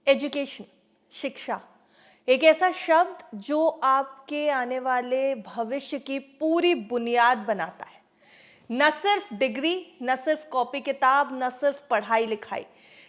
Education, शिक्षा, एक ऐसा शब्द जो आपके आने वाले भविष्य की पूरी बुनियाद बनाता है। न सिर्फ डिग्री, न सिर्फ कॉपी किताब, न सिर्फ पढ़ाई लिखाई।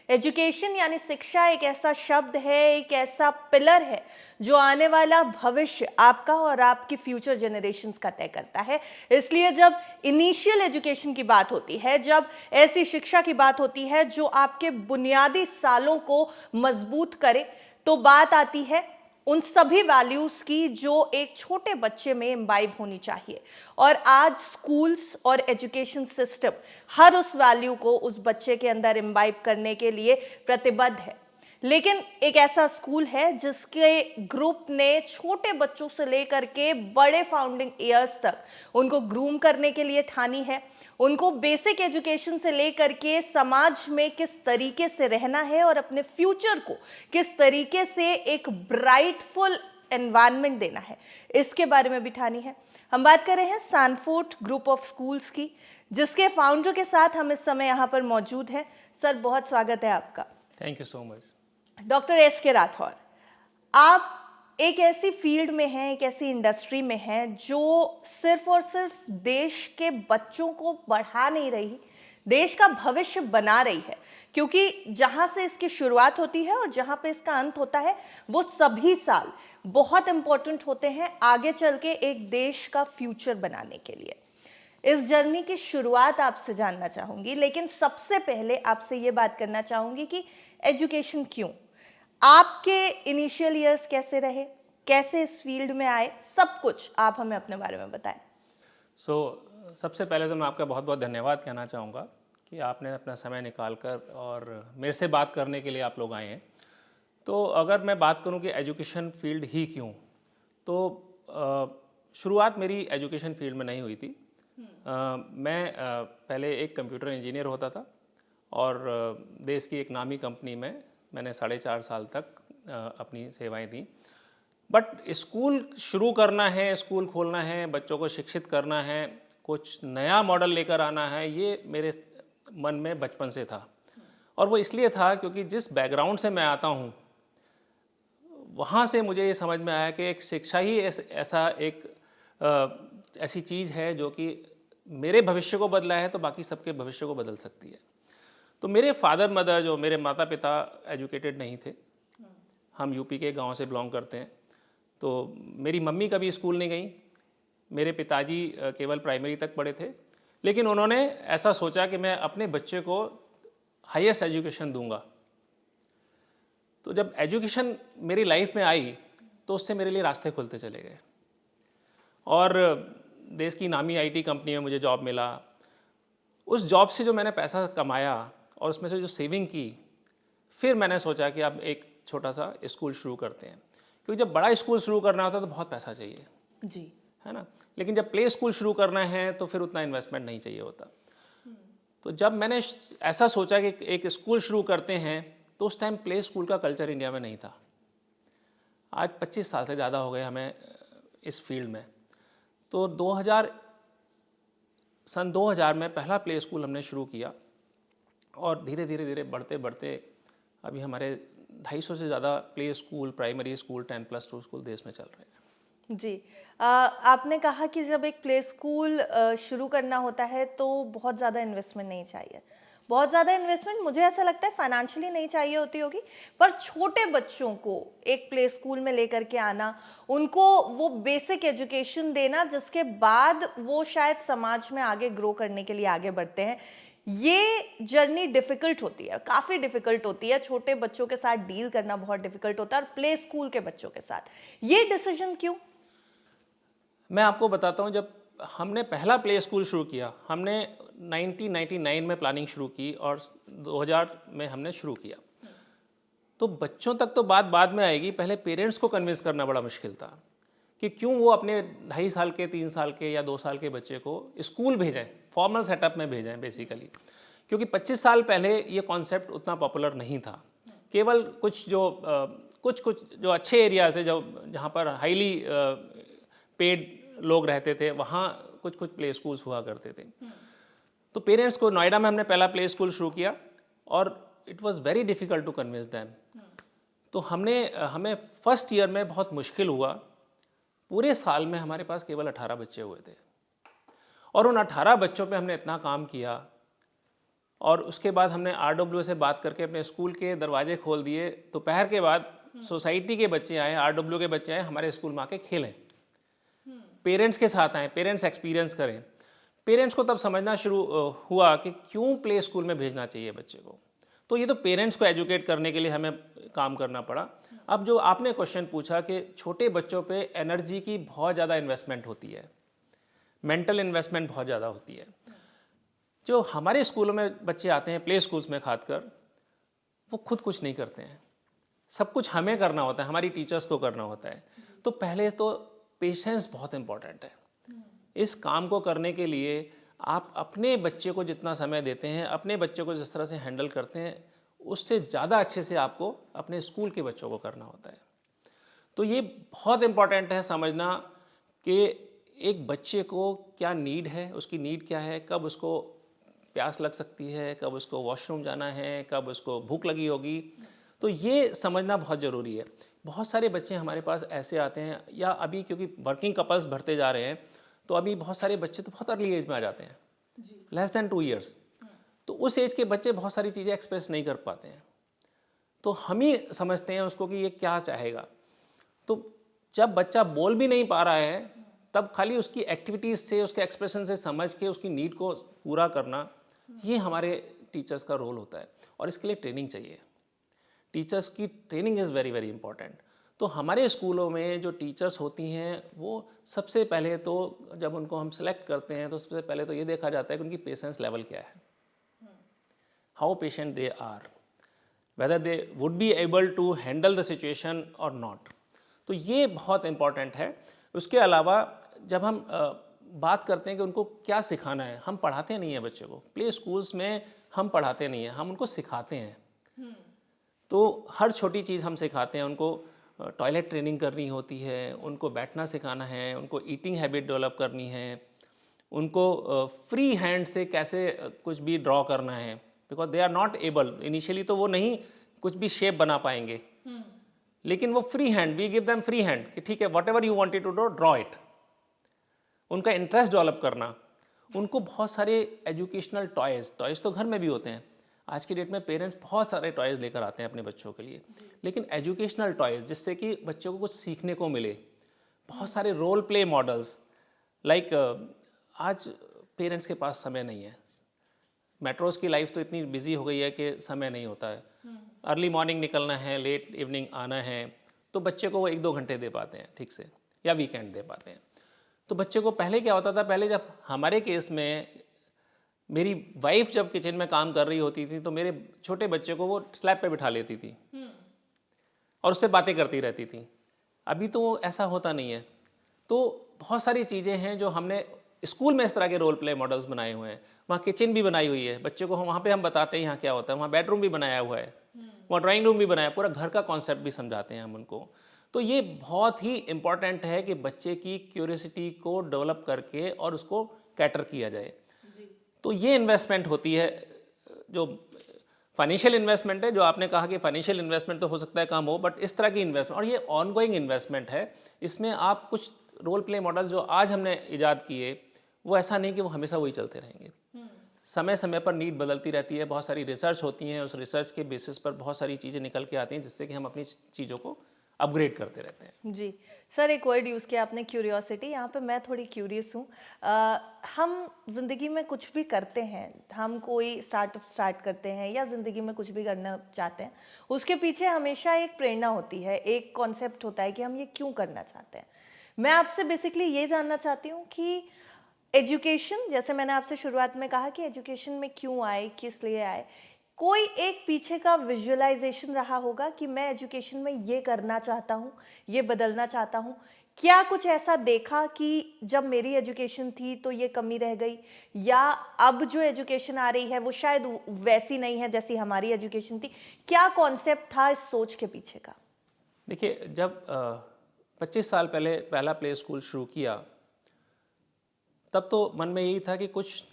एजुकेशन यानी शिक्षा एक ऐसा शब्द है, एक ऐसा पिलर है जो आने वाला भविष्य आपका और आपकी फ्यूचर जनरेशंस का तय करता है। इसलिए जब इनिशियल एजुकेशन की बात होती है, जब ऐसी शिक्षा की बात होती है जो आपके बुनियादी सालों को मजबूत करे, तो बात आती है उन सभी वैल्यूज की जो एक छोटे बच्चे में इम्बाइब होनी चाहिए। और आज स्कूल्स और एजुकेशन सिस्टम हर उस वैल्यू को उस बच्चे के अंदर इम्बाइब करने के लिए प्रतिबद्ध है। लेकिन एक ऐसा स्कूल है जिसके ग्रुप ने छोटे बच्चों से लेकर के बड़े फाउंडिंग ईयर्स तक उनको ग्रूम करने के लिए ठानी है, उनको बेसिक एजुकेशन से लेकर के समाज में किस तरीके से रहना है और अपने फ्यूचर को किस तरीके से एक ब्राइटफुल एनवायरनमेंट देना है, इसके बारे में भी ठानी है। हम बात कर रहे हैं सैनफोर्ड ग्रुप ऑफ स्कूल्स की, जिसके फाउंडर के साथ हम इस समय यहाँ पर मौजूद हैं। सर, बहुत स्वागत है आपका। Thank you so much. Doctor S के राठौर, आप एक ऐसी फील्ड में हैं, एक ऐसी इंडस्ट्री में हैं जो सिर्फ और सिर्फ देश के बच्चों को बढ़ा नहीं रही, देश का भविष्य बना रही है। क्योंकि जहां से इसकी शुरुआत होती है और जहां पे इसका अंत होता है, वो सभी साल बहुत इंपॉर्टेंट होते हैं आगे चल के एक देश का फ्यूचर बनाने के लिए। इस जर्नी की शुरुआत आपसे जानना चाहूंगी, लेकिन सबसे पहले आपसे ये बात करना चाहूंगी कि एजुकेशन क्यों, आपके इनिशियल ईयर्स कैसे रहे, कैसे इस फील्ड में आए, सब कुछ आप हमें अपने बारे में बताएं। सबसे पहले तो मैं आपका बहुत बहुत धन्यवाद कहना चाहूँगा कि आपने अपना समय निकाल कर और मेरे से बात करने के लिए आप लोग आए हैं। तो अगर मैं बात करूँ कि एजुकेशन फील्ड ही क्यों, तो शुरुआत मेरी एजुकेशन फील्ड में नहीं हुई थी। मैं पहले एक कंप्यूटर इंजीनियर होता था और देश की एक नामी कंपनी में मैंने 4.5 साल तक अपनी सेवाएं दी। बट स्कूल शुरू करना है, स्कूल खोलना है, बच्चों को शिक्षित करना है, कुछ नया मॉडल लेकर आना है, ये मेरे मन में बचपन से था। और वो इसलिए था क्योंकि जिस बैकग्राउंड से मैं आता हूँ, वहाँ से मुझे ये समझ में आया कि एक शिक्षा ही ऐसा एक ऐसी चीज़ है जो कि मेरे भविष्य को बदला है तो बाकी सबके भविष्य को बदल सकती है। तो मेरे फादर मदर, जो मेरे माता पिता, एजुकेटेड नहीं थे। हम यूपी के गांव से बिलोंग करते हैं। तो मेरी मम्मी कभी स्कूल नहीं गई, मेरे पिताजी केवल प्राइमरी तक पढ़े थे। लेकिन उन्होंने ऐसा सोचा कि मैं अपने बच्चे को हाईएस्ट एजुकेशन दूंगा। तो जब एजुकेशन मेरी लाइफ में आई तो उससे मेरे लिए रास्ते खुलते चले गए और देश की नामी आईटी कंपनी में मुझे जॉब मिला। उस जॉब से जो मैंने पैसा कमाया और उसमें से जो सेविंग की, फिर मैंने सोचा कि अब एक छोटा सा स्कूल शुरू करते हैं। क्योंकि जब बड़ा स्कूल शुरू करना होता है तो बहुत पैसा चाहिए जी, है ना। लेकिन जब प्ले स्कूल शुरू करना है तो फिर उतना इन्वेस्टमेंट नहीं चाहिए होता। तो जब मैंने ऐसा सोचा कि एक स्कूल शुरू करते हैं, तो उस टाइम प्ले स्कूल का कल्चर इंडिया में नहीं था। आज 25 साल से ज़्यादा हो गए हमें इस फील्ड में। तो सन 2000 में पहला प्ले स्कूल हमने शुरू किया और धीरे धीरे बढ़ते बढ़ते अभी हमारे 250 से ज़्यादा play school, primary school, 10+2 school देश में चल रहे हैं। जी। आपने कहा कि जब एक प्ले स्कूल शुरू करना होता है तो बहुत ज़्यादा इन्वेस्टमेंट नहीं चाहिए। बहुत ज़्यादा इन्वेस्टमेंट मुझे ऐसा लगता है फाइनेंशियली नहीं चाहिए होती होगी, पर छोटे बच्चों को एक प्ले स्कूल में लेकर के आना, उनको वो बेसिक एजुकेशन देना जिसके बाद वो शायद समाज में आगे ग्रो करने के लिए आगे बढ़ते हैं, ये जर्नी डिफिकल्ट होती है, काफ़ी डिफिकल्ट होती है। छोटे बच्चों के साथ डील करना बहुत डिफिकल्ट होता है और प्ले स्कूल के बच्चों के साथ। ये डिसीजन क्यों? मैं आपको बताता हूँ, जब हमने पहला प्ले स्कूल शुरू किया, हमने 1999 में प्लानिंग शुरू की और 2000 में हमने शुरू किया। तो बच्चों तक तो बात बाद में आएगी, पहले पेरेंट्स को कन्विंस करना बड़ा मुश्किल था कि क्यों वो अपने 2.5 साल के, 3 साल के या 2 साल के बच्चे को स्कूल भेजें, फॉर्मल सेटअप में भेजें बेसिकली। क्योंकि 25 साल पहले ये कॉन्सेप्ट उतना पॉपुलर नहीं था। केवल कुछ जो अच्छे एरियाज थे, जहाँ पर हाईली पेड लोग रहते थे, वहाँ कुछ प्ले स्कूल्स हुआ करते थे। तो पेरेंट्स को नोएडा में हमने पहला प्ले स्कूल शुरू किया और it was very difficult to convince them. तो हमें फर्स्ट ईयर में बहुत मुश्किल हुआ। पूरे साल में हमारे पास केवल 18 बच्चे हुए थे और उन 18 बच्चों पे हमने इतना काम किया और उसके बाद हमने RW से बात करके अपने स्कूल के दरवाजे खोल दिए। दोपहर के बाद सोसाइटी के बच्चे आए, RW के बच्चे आए, हमारे स्कूल में आके खेलें, पेरेंट्स के साथ आएँ, पेरेंट्स एक्सपीरियंस करें। पेरेंट्स को तब समझना शुरू हुआ कि क्यों प्ले स्कूल में भेजना चाहिए बच्चे को। तो ये तो पेरेंट्स को एजुकेट करने के लिए हमें काम करना पड़ा। अब जो आपने क्वेश्चन पूछा कि छोटे बच्चों पे एनर्जी की बहुत ज़्यादा इन्वेस्टमेंट होती है, मेंटल इन्वेस्टमेंट बहुत ज़्यादा होती है। जो हमारे स्कूलों में बच्चे आते हैं, प्ले स्कूल्स में खासकर, वो खुद कुछ नहीं करते हैं, सब कुछ हमें करना होता है, हमारी टीचर्स को करना होता है। तो पहले तो पेशेंस बहुत इंपॉर्टेंट है। इस काम को करने के लिए आप अपने बच्चे को जितना समय देते हैं, अपने बच्चे को जिस तरह से हैंडल करते हैं, उससे ज़्यादा अच्छे से आपको अपने स्कूल के बच्चों को करना होता है। तो ये बहुत इम्पॉर्टेंट है समझना कि एक बच्चे को क्या नीड है, उसकी नीड क्या है, कब उसको प्यास लग सकती है, कब उसको वॉशरूम जाना है, कब उसको भूख लगी होगी। तो ये समझना बहुत ज़रूरी है। बहुत सारे बच्चे हमारे पास ऐसे आते हैं, या अभी क्योंकि वर्किंग कपल्स बढ़ते जा रहे हैं, तो अभी बहुत सारे बच्चे तो बहुत अर्ली एज में आ जाते हैं, लेस दैन 2 ईयर्स। तो उस एज के बच्चे बहुत सारी चीज़ें एक्सप्रेस नहीं कर पाते हैं, तो हम ही समझते हैं उसको कि ये क्या चाहेगा। तो जब बच्चा बोल भी नहीं पा रहा है, तब खाली उसकी एक्टिविटीज़ से, उसके एक्सप्रेशन से समझ के उसकी नीड को पूरा करना, ये हमारे टीचर्स का रोल होता है। और इसके लिए ट्रेनिंग चाहिए, टीचर्स की training is very very important. तो हमारे स्कूलों में जो टीचर्स होती हैं, वो सबसे पहले तो जब उनको हम सेलेक्ट करते हैं, तो सबसे पहले तो ये देखा जाता है कि उनकी पेशेंस लेवल क्या है, how patient they are, whether they would be able to handle the situation or not। तो ये बहुत इम्पॉर्टेंट है। उसके अलावा जब हम बात करते हैं कि उनको क्या सिखाना है, हम पढ़ाते नहीं हैं बच्चे को, प्ले स्कूल्स में हम पढ़ाते नहीं हैं, हम उनको सिखाते हैं। तो हर छोटी चीज़ हम सिखाते हैं। उनको टॉयलेट ट्रेनिंग करनी होती है, उनको बैठना सिखाना है, उनको ईटिंग हैबिट डेवलप करनी है, उनको फ्री हैंड से कैसे कुछ भी ड्रॉ करना है, because they are not able initially, तो वो नहीं कुछ भी शेप बना पाएंगे, लेकिन वो free hand, we give them free hand कि ठीक है, whatever you wanted to do, draw it. उनका इंटरेस्ट डेवलप करना, उनको बहुत सारे एजुकेशनल टॉयज़ तो घर में भी होते हैं। आज की डेट में पेरेंट्स बहुत सारे टॉयज़ लेकर आते हैं अपने बच्चों के लिए, लेकिन एजुकेशनल टॉयज़ जिससे कि बच्चों को कुछ सीखने को मिले, बहुत सारे रोल प्ले मॉडल्स, लाइक आज पेरेंट्स के पास समय नहीं है, मेट्रोज़ की लाइफ तो इतनी बिजी हो गई है कि समय नहीं होता है, अर्ली मॉर्निंग निकलना है, लेट इवनिंग आना है, तो बच्चे को वो 1-2 घंटे दे पाते हैं ठीक से, या वीकेंड दे पाते हैं। तो बच्चे को पहले क्या होता था, पहले जब हमारे केस में मेरी वाइफ जब किचन में काम कर रही होती थी, तो मेरे छोटे बच्चे को वो स्लैब पे बिठा लेती थी और उससे बातें करती रहती थी। अभी तो ऐसा होता नहीं है। तो बहुत सारी चीज़ें हैं जो हमने स्कूल में इस तरह के रोल प्ले मॉडल्स बनाए हुए हैं। वहाँ किचन भी बनाई हुई है, बच्चे को हम वहाँ पे हम बताते हैं यहाँ क्या होता है, वहाँ बेडरूम भी बनाया हुआ है, वहाँ ड्राइंग रूम भी बनाया, पूरा घर का कॉन्सेप्ट भी समझाते हैं हम उनको। तो ये बहुत ही इम्पॉर्टेंट है कि बच्चे की क्यूरियोसिटी को डेवलप करके और उसको कैटर किया जाए। तो ये इन्वेस्टमेंट होती है, जो फाइनेंशियल इन्वेस्टमेंट है, जो आपने कहा कि फाइनेंशियल इन्वेस्टमेंट तो हो सकता है कम हो, बट इस तरह की इन्वेस्टमेंट, और ये ऑनगोइंग इन्वेस्टमेंट है। इसमें आप कुछ रोल प्ले मॉडल जो आज हमने इजाद किए, वो ऐसा नहीं कि वो हमेशा वही चलते रहेंगे। समय समय पर नीड बदलती रहती है, बहुत सारी रिसर्च होती हैं, उस रिसर्च के बेसिस पर बहुत सारी चीज़ें निकल के आती हैं, जिससे कि हम अपनी चीज़ों को अपग्रेड करते रहते हैं। जी सर, एक वर्ड यूज़ किया आपने, क्यूरियोसिटी। यहाँ पे मैं थोड़ी क्यूरियस हूँ। हम ज़िंदगी में कुछ भी करते हैं, हम कोई स्टार्टअप स्टार्ट करते हैं या ज़िंदगी में कुछ भी करना चाहते हैं, उसके पीछे हमेशा एक प्रेरणा होती है, एक कॉन्सेप्ट होता है कि हम ये क्यों करना चाहते हैं। मैं आपसे बेसिकली ये जानना चाहती हूँ कि एजुकेशन, जैसे मैंने आपसे शुरुआत में कहा कि एजुकेशन में क्यों आए, किस लिए आए, कोई एक पीछे का विजुअलाइजेशन रहा होगा कि मैं एजुकेशन में ये करना चाहता हूँ, ये बदलना चाहता हूँ। क्या कुछ ऐसा देखा कि जब मेरी एजुकेशन थी तो ये कमी रह गई, या अब जो एजुकेशन आ रही है वो शायद वैसी नहीं है जैसी हमारी एजुकेशन थी? क्या कॉन्सेप्ट था इस सोच के पीछे का? देखिए, जब 25 साल पहले पहला प्ले स्कूल शुरू किया, तब तो मन में यही था कि कुछ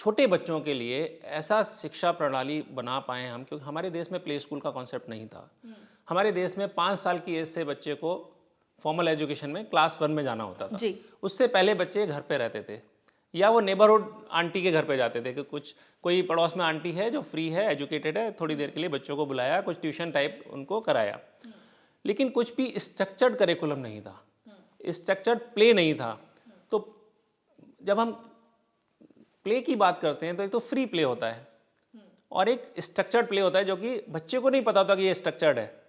छोटे बच्चों के लिए ऐसा शिक्षा प्रणाली बना पाएँ हम, क्योंकि हमारे देश में प्ले स्कूल का कॉन्सेप्ट नहीं था। हमारे देश में 5 साल की एज से बच्चे को फॉर्मल एजुकेशन में क्लास 1 में जाना होता था। जी। उससे पहले बच्चे घर पे रहते थे या वो नेबरहुड आंटी के घर पे जाते थे कि कुछ कोई पड़ोस में आंटी है जो फ्री है, एजुकेटेड है, थोड़ी देर के लिए बच्चों को बुलाया, कुछ ट्यूशन टाइप उनको कराया। लेकिन कुछ भी स्ट्रक्चर्ड करिकुलम नहीं था, स्ट्रक्चर्ड प्ले नहीं था। तो जब हम प्ले की बात करते हैं तो एक तो फ्री प्ले होता है और एक स्ट्रक्चर्ड प्ले होता है, जो कि बच्चे को नहीं पता होता कि ये स्ट्रक्चर्ड है,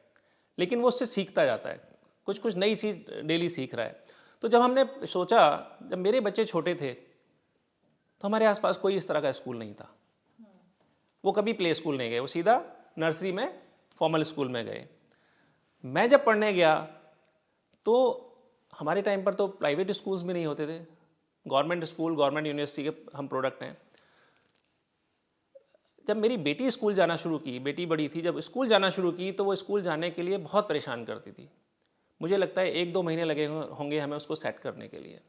लेकिन वो उससे सीखता जाता है, कुछ कुछ नई चीज़ डेली सीख रहा है। तो जब हमने सोचा, जब मेरे बच्चे छोटे थे तो हमारे आसपास कोई इस तरह का स्कूल नहीं था। वो कभी प्ले स्कूल नहीं गए, वो सीधा नर्सरी में फॉर्मल स्कूल में गए। मैं जब पढ़ने गया तो हमारे टाइम पर तो प्राइवेट स्कूल्स भी नहीं होते थे, गवर्नमेंट स्कूल, गवर्नमेंट यूनिवर्सिटी के हम प्रोडक्ट हैं। जब मेरी बेटी स्कूल जाना शुरू की, बेटी बड़ी थी, जब स्कूल जाना शुरू की तो वो स्कूल जाने के लिए बहुत परेशान करती थी। मुझे लगता है 1-2 महीने लगे होंगे हमें उसको सेट करने के लिए।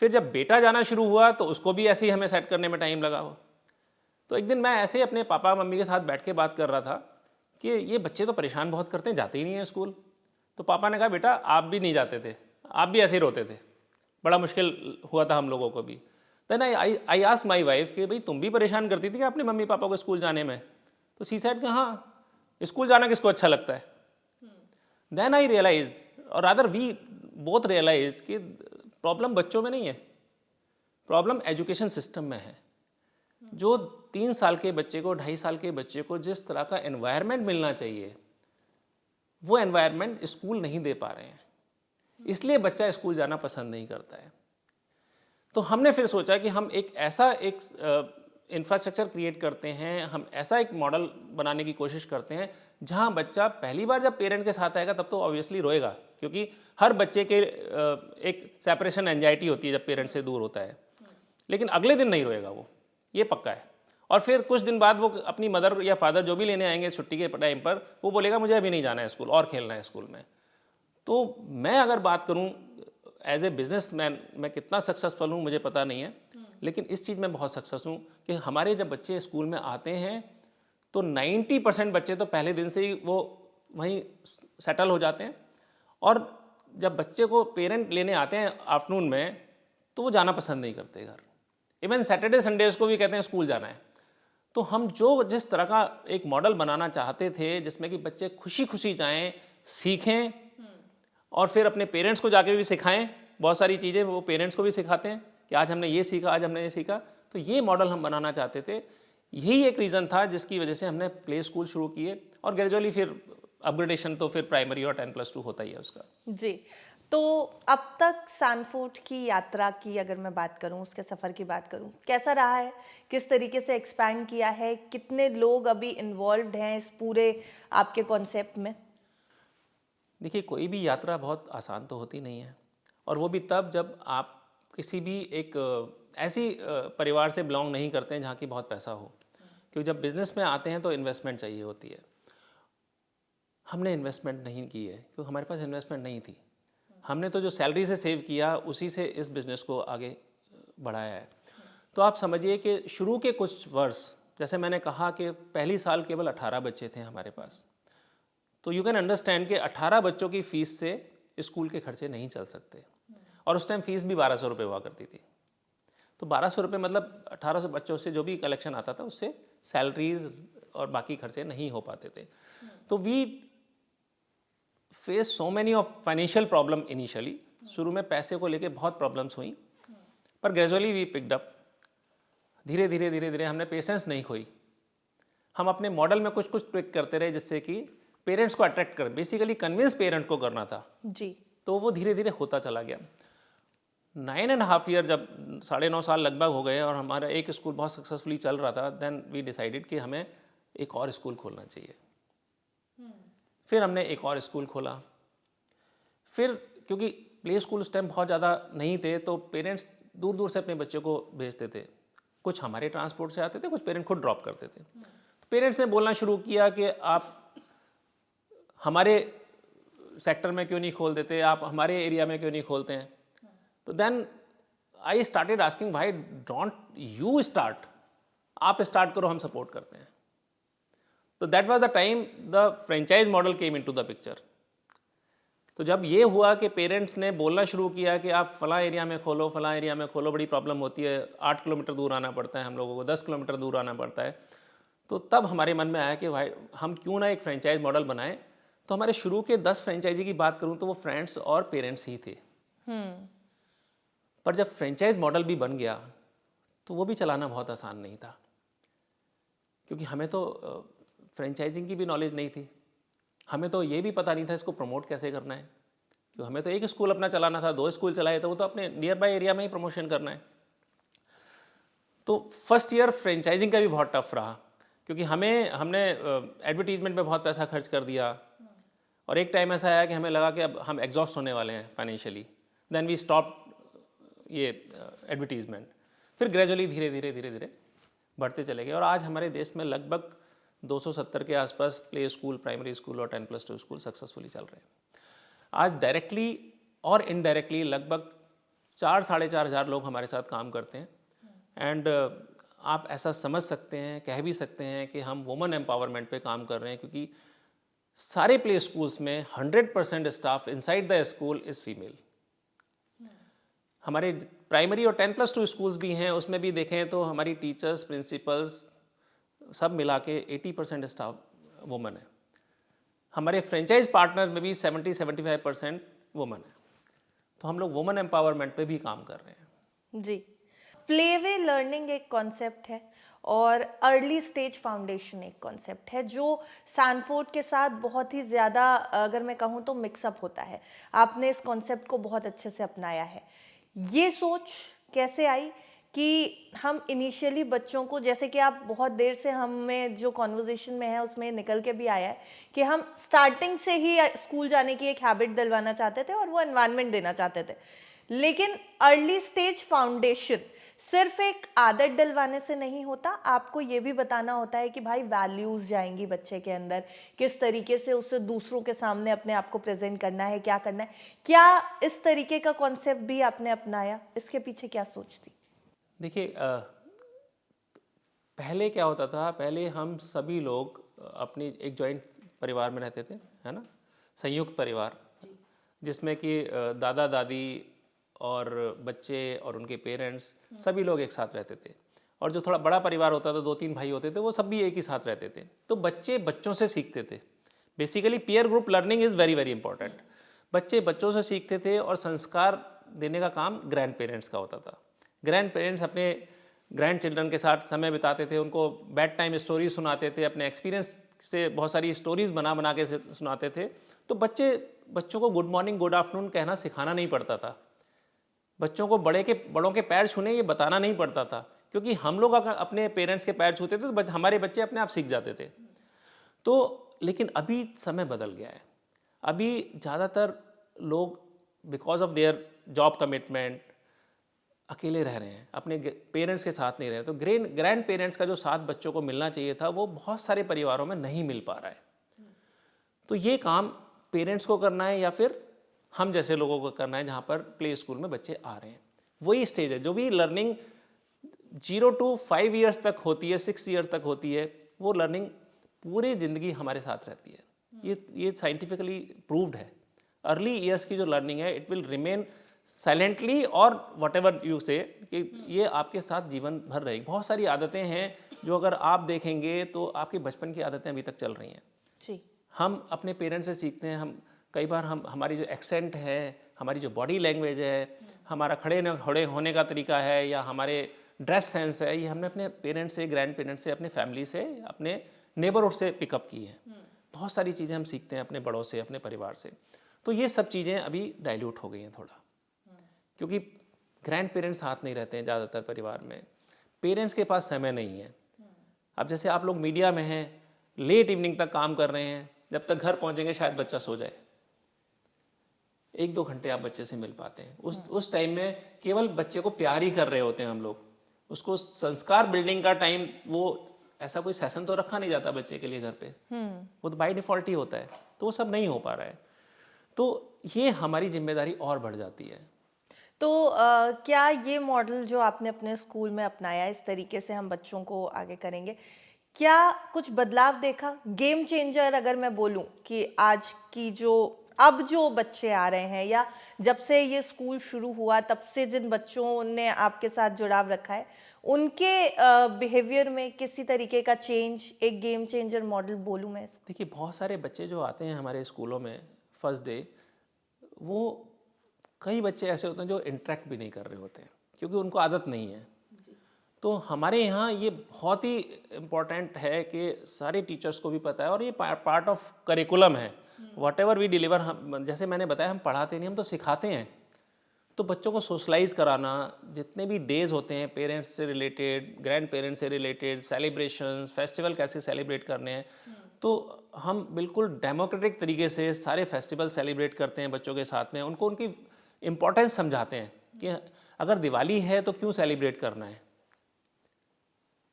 फिर जब बेटा जाना शुरू हुआ तो उसको भी ऐसे ही हमें सेट करने में टाइम लगा हो। तो एक दिन मैं ऐसे ही अपने पापा मम्मी के साथ बैठ के बात कर रहा था कि ये बच्चे तो परेशान बहुत करते हैं, जाते ही नहीं हैं स्कूल। तो पापा ने कहा, बेटा आप भी नहीं जाते थे, आप भी ऐसे ही रोते थे, बड़ा मुश्किल हुआ था हम लोगों को भी। Then I asked my wife कि भाई तुम भी परेशान करती थी कि अपने मम्मी पापा को स्कूल जाने में? तो सी सेड कि हाँ, स्कूल जाना किसको अच्छा लगता है। देन आई रियलाइज, और रादर वी बोथ रियलाइज कि प्रॉब्लम बच्चों में नहीं है, प्रॉब्लम एजुकेशन सिस्टम में है। जो 3 साल के बच्चे को, 2.5 साल के बच्चे को जिस तरह का एनवायरनमेंट मिलना चाहिए, वो एनवायरनमेंट स्कूल नहीं दे पा रहे हैं, इसलिए बच्चा स्कूल जाना पसंद नहीं करता है। तो हमने फिर सोचा कि हम एक ऐसा इंफ्रास्ट्रक्चर क्रिएट करते हैं, हम ऐसा एक मॉडल बनाने की कोशिश करते हैं जहां बच्चा पहली बार जब पेरेंट के साथ आएगा तब तो ऑब्वियसली रोएगा, क्योंकि हर बच्चे के एक सेपरेशन एंजाइटी होती है जब पेरेंट से दूर होता है, लेकिन अगले दिन नहीं रोएगा वो, ये पक्का है। और फिर कुछ दिन बाद वो अपनी मदर या फादर जो भी लेने आएंगे छुट्टी के टाइम पर, वो बोलेगा मुझे अभी नहीं जाना है स्कूल और खेलना है स्कूल में। तो मैं अगर बात करूं एज ए बिजनेसमैन, मैं कितना सक्सेसफुल हूँ मुझे पता नहीं है, लेकिन इस चीज़ में बहुत सक्सेस हूँ कि हमारे जब बच्चे स्कूल में आते हैं तो 90% बच्चे तो पहले दिन से ही वो वहीं सेटल हो जाते हैं। और जब बच्चे को पेरेंट लेने आते हैं आफ्टरनून में तो वो जाना पसंद नहीं करते घर, इवन सैटरडे संडेज को भी कहते हैं स्कूल जाना है। तो हम जिस तरह का एक मॉडल बनाना चाहते थे जिसमें कि बच्चे खुशी खुशी जाएं, सीखें और फिर अपने पेरेंट्स को जाके भी सिखाएं, बहुत सारी चीज़ें वो पेरेंट्स को भी सिखाते हैं कि आज हमने ये सीखा, आज हमने ये सीखा। तो ये मॉडल हम बनाना चाहते थे, यही एक रीज़न था जिसकी वजह से हमने प्ले स्कूल शुरू किए और ग्रेजुअली फिर अपग्रेडेशन तो फिर प्राइमरी और 10+2 होता ही है उसका। जी। तो अब तक सैनफोर्ड की यात्रा की अगर मैं बात करूं, उसके सफ़र की बात करूं, कैसा रहा है? किस तरीके से एक्सपैंड किया है? कितने लोग अभी इन्वॉल्व्ड हैं इस पूरे आपके कॉन्सेप्ट में? देखिए, कोई भी यात्रा बहुत आसान तो होती नहीं है, और वो भी तब जब आप किसी भी एक ऐसी परिवार से बिलोंग नहीं करते हैं जहाँ की बहुत पैसा हो, क्योंकि जब बिज़नेस में आते हैं तो इन्वेस्टमेंट चाहिए होती है। हमने इन्वेस्टमेंट नहीं की है क्योंकि हमारे पास इन्वेस्टमेंट नहीं थी। हमने तो जो सैलरी से सेव किया उसी से इस बिज़नेस को आगे बढ़ाया है। तो आप समझिए कि शुरू के कुछ वर्ष, जैसे मैंने कहा कि पहली साल केवल 18 बच्चे थे हमारे पास, तो यू कैन अंडरस्टैंड कि 18 बच्चों की फ़ीस से स्कूल के खर्चे नहीं चल सकते, और उस टाइम फ़ीस भी 1200 रुपये हुआ करती थी। तो 1200 रुपये मतलब 1800 बच्चों से जो भी कलेक्शन आता था उससे सैलरीज और बाकी खर्चे नहीं हो पाते थे। तो we face so many of financial problem initially. शुरू में पैसे को लेके बहुत प्रॉब्लम्स हुई, पर ग्रेजुअली वी पिक्ड अप। धीरे धीरे धीरे धीरे हमने पेशेंस नहीं खोई, हम अपने मॉडल में कुछ कुछ ट्विक करते रहे जिससे कि पेरेंट्स को अट्रैक्ट कर, बेसिकली कन्विंस पेरेंट को करना था जी। तो वो धीरे धीरे होता चला गया। 9.5 ईयर जब 9.5 साल लगभग हो गए और हमारा एक स्कूल बहुत सक्सेसफुली चल रहा था, देन वी डिसाइडेड कि हमें एक और स्कूल खोलना चाहिए। फिर हमने एक और स्कूल खोला। फिर क्योंकि प्ले स्कूल उस टाइम बहुत ज़्यादा नहीं थे तो पेरेंट्स दूर दूर से अपने बच्चों को भेजते थे, कुछ हमारे ट्रांसपोर्ट से आते थे, कुछ पेरेंट खुद ड्रॉप करते थे। तो पेरेंट्स ने बोलना शुरू किया कि आप हमारे सेक्टर में क्यों नहीं खोल देते, आप हमारे एरिया में क्यों नहीं खोलते हैं। तो देन आई स्टार्टेड आस्किंग भाई डोंट यू स्टार्ट, आप स्टार्ट करो, हम सपोर्ट करते हैं। तो that was the time the franchise model came into the picture. तो जब ये हुआ कि पेरेंट्स ने बोलना शुरू किया कि आप फलां एरिया में खोलो, फलां एरिया में खोलो, बड़ी प्रॉब्लम होती है, 8 किलोमीटर दूर आना पड़ता है हम लोगों को, 10 किलोमीटर दूर आना पड़ता है, तो तब हमारे मन में आया कि भाई हम क्यों ना एक फ्रेंचाइज मॉडल बनाएं। तो हमारे शुरू के 10 फ्रेंचाइजी की बात करूं तो वो फ्रेंड्स और पेरेंट्स ही थे। पर जब फ्रेंचाइज मॉडल भी बन गया तो वो भी चलाना बहुत आसान नहीं था, क्योंकि हमें तो फ्रेंचाइजिंग की भी नॉलेज नहीं थी, हमें तो ये भी पता नहीं था इसको प्रमोट कैसे करना है, क्योंकि हमें तो एक स्कूल अपना चलाना था, 2 स्कूल चलाए तो वो तो अपने नियर बाय एरिया में ही प्रमोशन करना है। तो फर्स्ट ईयर फ्रेंचाइजिंग का भी बहुत टफ रहा, क्योंकि हमने एडवर्टीजमेंट पे बहुत पैसा खर्च कर दिया, और एक टाइम ऐसा आया कि हमें लगा कि अब हम एग्जॉस्ट होने वाले हैं फाइनेंशियली, देन वी स्टॉप ये एडवर्टीजमेंट। फिर ग्रेजुअली धीरे धीरे धीरे धीरे बढ़ते चले गए, और आज हमारे देश में लगभग 270 के आसपास प्ले स्कूल, प्राइमरी स्कूल और 10+2 स्कूल सक्सेसफुली चल रहे हैं। आज डायरेक्टली और इनडायरेक्टली लगभग 4-4.5 हज़ार लोग हमारे साथ काम करते हैं। एंड आप ऐसा समझ सकते हैं, कह भी सकते हैं कि हम वुमेन एम्पावरमेंट पे काम कर रहे हैं, क्योंकि सारे प्ले स्कूल्स में 100% staff inside the school is female. हमारे प्राइमरी और 10+2 स्कूल्स भी हैं, उसमें भी देखें तो हमारी टीचर्स, प्रिंसिपल्स सब मिला के 80% स्टाफ वुमेन है। हमारे फ्रेंचाइज पार्टनर में भी 70-75% वुमेन है। तो हम लोग वुमेन एम्पावरमेंट पे भी काम कर रहे हैं। जी, प्लेवे लर्निंग एक कॉन्सेप्ट है और अर्ली स्टेज फाउंडेशन एक कॉन्सेप्ट है जो सैनफोर्ड के साथ बहुत ही ज़्यादा, अगर मैं कहूँ तो मिक्सअप होता है। आपने इस कॉन्सेप्ट को बहुत अच्छे से अपनाया है। ये सोच कैसे आई कि हम इनिशियली बच्चों को, जैसे कि आप बहुत देर से हमें जो कॉन्वर्जेशन में है उसमें निकल के भी आया है कि हम स्टार्टिंग से ही स्कूल जाने की एक हैबिट दिलवाना चाहते थे और वो एनवायरनमेंट देना चाहते थे, लेकिन अर्ली स्टेज फाउंडेशन सिर्फ एक आदत डलवाने से नहीं होता, आपको ये भी बताना होता है कि भाई वैल्यूज़ जाएंगी बच्चे के अंदर, किस तरीके से उसे दूसरों के सामने अपने आप को प्रेजेंट करना है, क्या करना है। क्या इस तरीके का कॉन्सेप्ट भी आपने अपनाया? इसके पीछे क्या सोच थी? देखिए, पहले क्या होता था, पहले हम सभी लोग अपनी एक जॉइंट परिवार में रहते थे, है ना, संयुक्त परिवार, जिसमें कि दादा दादी और बच्चे और उनके पेरेंट्स सभी लोग एक साथ रहते थे। और जो थोड़ा बड़ा परिवार होता था, 2-3 भाई होते थे, वो सब भी एक ही साथ रहते थे। तो बच्चे बच्चों से सीखते थे। Basically peer group learning is very very important. बच्चे बच्चों से सीखते थे और संस्कार देने का काम ग्रैंड पेरेंट्स का होता था। ग्रैंड पेरेंट्स अपने ग्रैंड चिल्ड्रन के साथ समय बिताते थे, उनको बेड टाइम स्टोरीज सुनाते थे, अपने एक्सपीरियंस से बहुत सारी स्टोरीज बना बना के सुनाते थे। तो बच्चों को गुड मॉर्निंग, गुड आफ्टरनून कहना सिखाना नहीं पड़ता था। बच्चों को बड़ों के पैर छूने ये बताना नहीं पड़ता था, क्योंकि हम लोग अगर अपने पेरेंट्स के पैर छूते थे तो हमारे बच्चे अपने आप सीख जाते थे। तो लेकिन अभी समय बदल गया है। अभी ज़्यादातर लोग because of their job commitment अकेले रह रहे हैं, अपने पेरेंट्स के साथ नहीं रहे। तो ग्रैंड पेरेंट्स का जो साथ बच्चों को मिलना चाहिए था, वो बहुत सारे परिवारों में नहीं मिल पा रहा है। तो ये काम पेरेंट्स को करना है या फिर हम जैसे लोगों को करना है, जहाँ पर प्ले स्कूल में बच्चे आ रहे हैं। वही स्टेज है जो भी लर्निंग 0 to 5 ईयर्स तक होती है, 6 ईयर तक होती है, वो लर्निंग पूरी ज़िंदगी हमारे साथ रहती है। ये साइंटिफिकली प्रूव्ड है। अर्ली ईयर्स की जो लर्निंग है, इट विल रिमेन साइलेंटली और वट एवर यू से, कि ये आपके साथ जीवन भर रहेगी। बहुत सारी आदतें हैं जो अगर आप देखेंगे तो आपके बचपन की आदतें अभी तक चल रही हैं। जी, हम अपने पेरेंट्स से सीखते हैं। हम कई बार हमारी जो एक्सेंट है, हमारी जो बॉडी लैंग्वेज है, हमारा खड़े होने का तरीका है, या हमारे ड्रेस सेंस है, ये हमने अपने पेरेंट्स से, ग्रैंड पेरेंट्स से, अपने फैमिली से, अपने नेबरहुड से पिकअप की है। बहुत सारी चीज़ें हम सीखते हैं अपने बड़ों से, अपने परिवार से। तो ये सब चीज़ें अभी डाइल्यूट हो गई हैं थोड़ा, क्योंकि ग्रैंड पेरेंट्स साथ नहीं रहते हैं ज़्यादातर परिवार में। पेरेंट्स के पास समय नहीं है। अब जैसे आप लोग मीडिया में हैं, लेट इवनिंग तक काम कर रहे हैं, जब तक घर पहुंचेंगे शायद बच्चा सो जाए। 1-2 घंटे आप बच्चे से मिल पाते हैं। उस टाइम में केवल बच्चे को प्यार ही कर रहे होते हैं हम लोग। उसको संस्कार बिल्डिंग का टाइम, वो ऐसा कोई सेशन तो रखा नहीं जाता बच्चे के लिए घर पे, वो तो बाय डिफ़ॉल्ट ही होता है। तो वो सब नहीं हो पा रहा है। तो ये हमारी जिम्मेदारी और बढ़ जाती है। तो क्या ये मॉडल जो आपने अपने स्कूल में अपनाया, इस तरीके से हम बच्चों को आगे करेंगे, क्या कुछ बदलाव देखा? गेम चेंजर अगर मैं बोलूँ कि आज की जो अब जो बच्चे आ रहे हैं, या जब से ये स्कूल शुरू हुआ तब से जिन बच्चों ने आपके साथ जुड़ाव रखा है, उनके बिहेवियर में किसी तरीके का चेंज, एक गेम चेंजर मॉडल बोलूँ मैं इसको? देखिए, बहुत सारे बच्चे जो आते हैं हमारे स्कूलों में फर्स्ट डे, वो कई बच्चे ऐसे होते हैं जो इंटरेक्ट भी नहीं कर रहे होते हैं क्योंकि उनको आदत नहीं है। तो हमारे यहाँ ये बहुत ही इम्पॉर्टेंट है कि सारे टीचर्स को भी पता है और ये पार्ट ऑफ करिकुलम है। वॉट एवर वी डिलीवर, हम जैसे मैंने बताया, हम पढ़ाते नहीं, हम तो सिखाते हैं। तो बच्चों को सोशलाइज कराना, जितने भी डेज होते हैं पेरेंट्स से रिलेटेड, ग्रैंड पेरेंट्स से रिलेटेड, सेलिब्रेशंस, फेस्टिवल कैसे सेलिब्रेट करने हैं, तो हम बिल्कुल डेमोक्रेटिक तरीके से सारे फेस्टिवल सेलिब्रेट करते हैं बच्चों के साथ में। उनको उनकी इम्पोर्टेंस समझाते हैं कि अगर दिवाली है तो क्यों सेलिब्रेट करना है,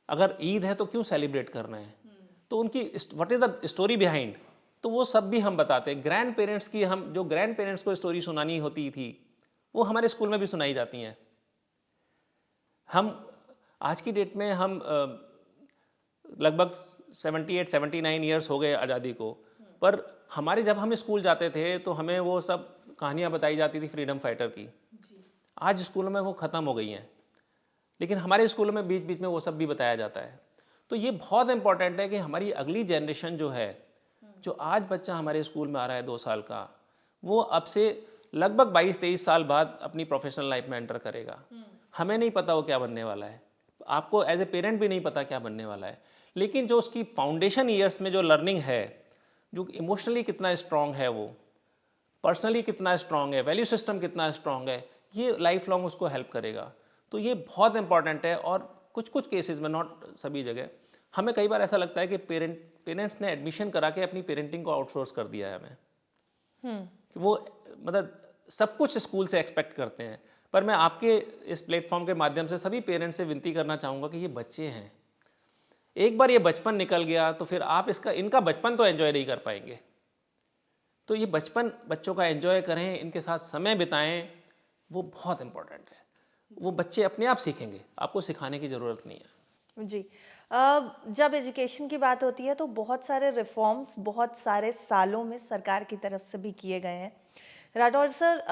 अगर ईद है तो क्यों सेलिब्रेट करना है, तो उनकी what is the story behind, तो वो सब भी हम बताते हैं। ग्रैंड पेरेंट्स की, हम जो ग्रैंड पेरेंट्स को स्टोरी सुनानी होती थी वो हमारे स्कूल में भी सुनाई जाती हैं। हम आज की डेट में हम लगभग 78-79 ईयर्स हो गए आज़ादी को, पर हमारे जब हम स्कूल जाते थे तो हमें वो सब कहानियाँ बताई जाती थी फ्रीडम फाइटर की। आज स्कूलों में वो ख़त्म हो गई हैं, लेकिन हमारे स्कूलों में बीच बीच में वो सब भी बताया जाता है। तो ये बहुत इंपॉर्टेंट है कि हमारी अगली जनरेशन जो है, जो आज बच्चा हमारे स्कूल में आ रहा है 2 साल का, वो अब से लगभग 22-23 साल बाद अपनी प्रोफेशनल लाइफ में एंटर करेगा। हमें नहीं पता वो क्या बनने वाला है, आपको एज ए पेरेंट भी नहीं पता क्या बनने वाला है, लेकिन जो उसकी फाउंडेशन ईयर्स में जो लर्निंग है, जो इमोशनली कितना स्ट्रांग है, वो पर्सनली कितना स्ट्रांग है, वैल्यू सिस्टम कितना स्ट्रांग है, ये लाइफ लॉन्ग उसको हेल्प करेगा। तो ये बहुत इंपॉर्टेंट है। और कुछ कुछ केसेस में, नॉट सभी जगह, हमें कई बार ऐसा लगता है कि पेरेंट्स ने एडमिशन करा के अपनी पेरेंटिंग को आउटसोर्स कर दिया है हमें, कि वो मतलब सब कुछ स्कूल से एक्सपेक्ट करते हैं। पर मैं आपके इस प्लेटफॉर्म के माध्यम से सभी पेरेंट्स से विनती करना चाहूँगा कि ये बच्चे हैं, एक बार ये बचपन निकल गया तो फिर आप इनका बचपन तो एंजॉय नहीं कर पाएंगे। तो ये बचपन बच्चों का एंजॉय करें, इनके साथ समय बिताएं, वो बहुत इंपॉर्टेंट है। वो बच्चे अपने आप सीखेंगे, आपको सिखाने की ज़रूरत नहीं है। जी। जब एजुकेशन की बात होती है तो बहुत सारे रिफॉर्म्स बहुत सारे सालों में सरकार की तरफ से भी किए गए हैं। Rathore sir,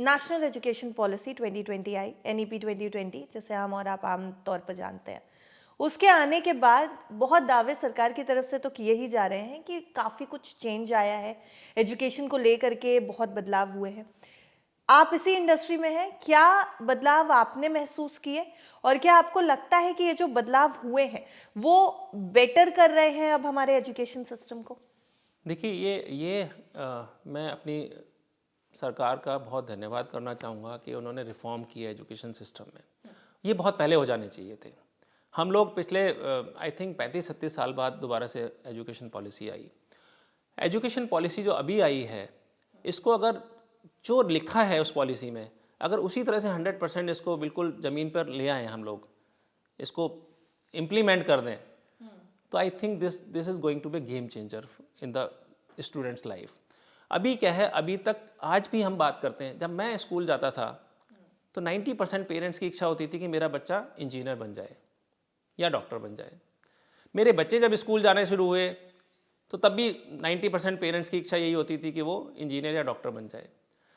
national education policy 2020 आई, एनईपी 2020, जिसे हम और आप आम तौर पर जानते हैं। उसके आने के बाद बहुत दावे सरकार की तरफ से तो किए ही जा रहे हैं कि काफ़ी कुछ चेंज आया है, एजुकेशन को लेकर के बहुत बदलाव हुए हैं। आप इसी इंडस्ट्री में हैं, क्या बदलाव आपने महसूस किए, और क्या आपको लगता है कि ये जो बदलाव हुए हैं वो बेटर कर रहे हैं अब हमारे एजुकेशन सिस्टम को? देखिए, मैं अपनी सरकार का बहुत धन्यवाद करना चाहूँगा कि उन्होंने रिफॉर्म किया एजुकेशन सिस्टम में। ये बहुत पहले हो जाने चाहिए थे। हम लोग पिछले आई थिंक 35-36 साल बाद दोबारा से एजुकेशन पॉलिसी आई। एजुकेशन पॉलिसी जो अभी आई है, इसको अगर जो लिखा है उस पॉलिसी में, अगर उसी तरह से 100% इसको बिल्कुल ज़मीन पर ले आएँ, हम लोग इसको इम्प्लीमेंट कर दें, तो I think this is going to be game changer in the students life. अभी क्या है, अभी तक आज भी हम बात करते हैं, जब मैं स्कूल जाता था तो 90% पेरेंट्स की इच्छा होती थी कि मेरा बच्चा इंजीनियर बन जाए या डॉक्टर बन जाए। मेरे बच्चे जब स्कूल जाने शुरू हुए तो तब भी 90% पेरेंट्स की इच्छा यही होती थी कि वो इंजीनियर या डॉक्टर बन जाए।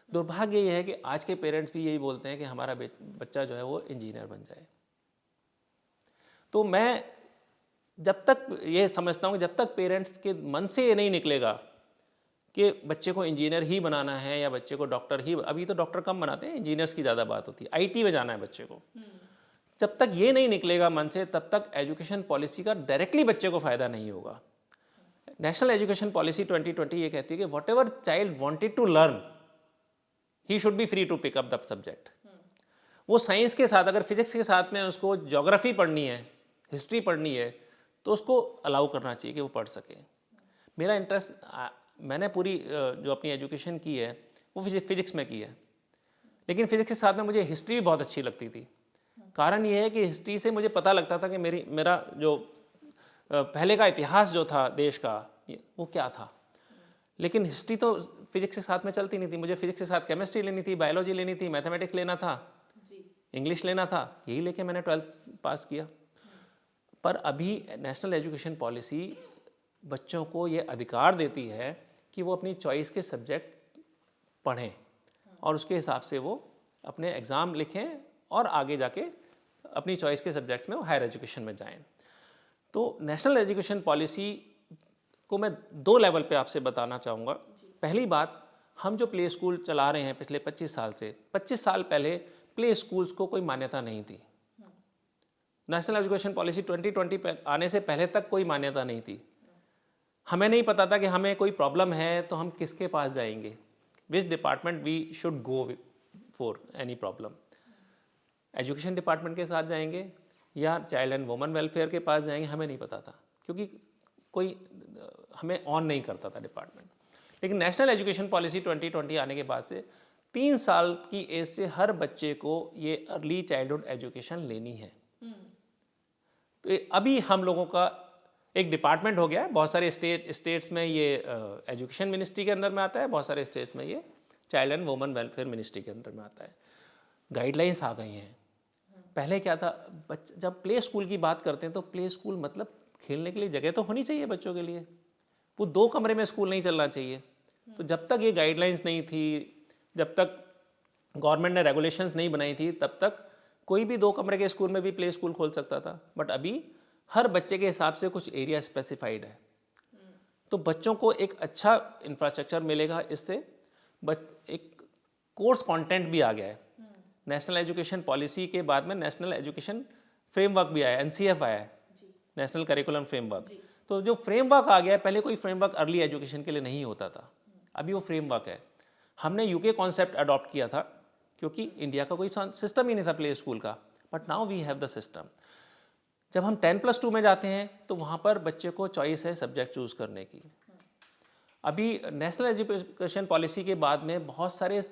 दुर्भाग्य ये है कि आज के पेरेंट्स भी यही बोलते हैं कि हमारा बच्चा जो है वो इंजीनियर बन जाए। तो मैं जब तक ये समझता हूँ, जब तक पेरेंट्स के मन से ये नहीं निकलेगा कि बच्चे को इंजीनियर ही बनाना है या बच्चे को डॉक्टर ही, अभी तो डॉक्टर कम बनाते हैं, इंजीनियर्स की ज़्यादा बात होती है, आईटी में जाना है बच्चे को, जब तक ये नहीं निकलेगा मन से, तब तक एजुकेशन पॉलिसी का डायरेक्टली बच्चे को फ़ायदा नहीं होगा। नेशनल एजुकेशन पॉलिसी 2020 ये कहती है कि whatever child wanted to learn, he should be free to pick up the subject. वो साइंस के साथ, अगर फिजिक्स के साथ में उसको ज्योग्राफी पढ़नी है, हिस्ट्री पढ़नी है, तो उसको अलाउ करना चाहिए कि वो पढ़ सके। मेरा इंटरेस्ट, मैंने पूरी जो अपनी एजुकेशन की है वो फिजिक्स में की है, लेकिन फिजिक्स के साथ में मुझे हिस्ट्री भी बहुत अच्छी लगती थी। कारण ये है कि हिस्ट्री से मुझे पता लगता था कि मेरा जो पहले का इतिहास जो था देश का, वो क्या था। लेकिन हिस्ट्री तो फिजिक्स के साथ में चलती नहीं थी। मुझे फिजिक्स के साथ केमिस्ट्री लेनी थी, बायोलॉजी लेनी थी, मैथमेटिक्स लेना था, इंग्लिश लेना था, यही लेके मैंने 12th पास किया। पर अभी नेशनल एजुकेशन पॉलिसी बच्चों को ये अधिकार देती है कि वो अपनी चॉइस के सब्जेक्ट पढ़ें और उसके हिसाब से वो अपने एग्ज़ाम लिखें और आगे जाके अपनी चॉइस के सब्जेक्ट्स में वो हायर एजुकेशन में जाएं। तो नेशनल एजुकेशन पॉलिसी को मैं 2 लेवल पे आपसे बताना चाहूँगा। पहली बात, हम जो प्ले स्कूल चला रहे हैं पिछले 25 साल से, 25 साल पहले प्ले स्कूल्स को कोई मान्यता नहीं थी। नेशनल एजुकेशन पॉलिसी 2020 आने से पहले तक कोई मान्यता नहीं थी। हमें नहीं पता था कि हमें कोई प्रॉब्लम है तो हम किसके पास जाएंगे, which department we should go for any problem. Education department के साथ जाएंगे या चाइल्ड एंड वुमेन वेलफेयर के पास जाएंगे, हमें नहीं पता था क्योंकि कोई हमें ऑन नहीं करता था डिपार्टमेंट। लेकिन नेशनल एजुकेशन पॉलिसी 2020 आने के बाद से 3 साल की एज से हर बच्चे को ये अर्ली चाइल्डहुड एजुकेशन लेनी है। तो अभी हम लोगों का एक डिपार्टमेंट हो गया है। बहुत सारे स्टेट्स में ये एजुकेशन मिनिस्ट्री के अंदर में आता है, बहुत सारे स्टेट्स में ये child and women welfare ministry के अंदर में आता है। गाइडलाइंस आ गई हैं। पहले क्या था, जब प्ले स्कूल की बात करते हैं तो प्ले स्कूल मतलब खेलने के लिए जगह तो होनी चाहिए बच्चों के लिए, वो 2 कमरे में स्कूल नहीं चलना चाहिए। तो जब तक ये गाइडलाइंस नहीं थी, जब तक गवर्नमेंट ने रेगुलेशंस नहीं बनाई थी, तब तक कोई भी 2 कमरे के स्कूल में भी प्ले स्कूल खोल सकता था। बट अभी हर बच्चे के हिसाब से कुछ एरिया स्पेसिफाइड है, तो बच्चों को एक अच्छा इंफ्रास्ट्रक्चर मिलेगा। इससे एक कोर्स कंटेंट भी आ गया है। नेशनल एजुकेशन पॉलिसी के बाद में नेशनल एजुकेशन फ्रेमवर्क भी आया, NCF आया है, नेशनल करिकुलम फ्रेमवर्क। तो जो फ्रेमवर्क आ गया है, पहले कोई फ्रेमवर्क अर्ली एजुकेशन के लिए नहीं होता था, अभी वो फ्रेमवर्क है। हमने यूके कॉन्सेप्ट अडॉप्ट किया था क्योंकि इंडिया का कोई सिस्टम ही नहीं था प्ले स्कूल का, but now we have the system. जब हम 10+2 में जाते हैं तो वहाँ पर बच्चे को चॉइस है सब्जेक्ट चूज़ करने की। अभी नेशनल एजुकेशन पॉलिसी के बाद में बहुत सारे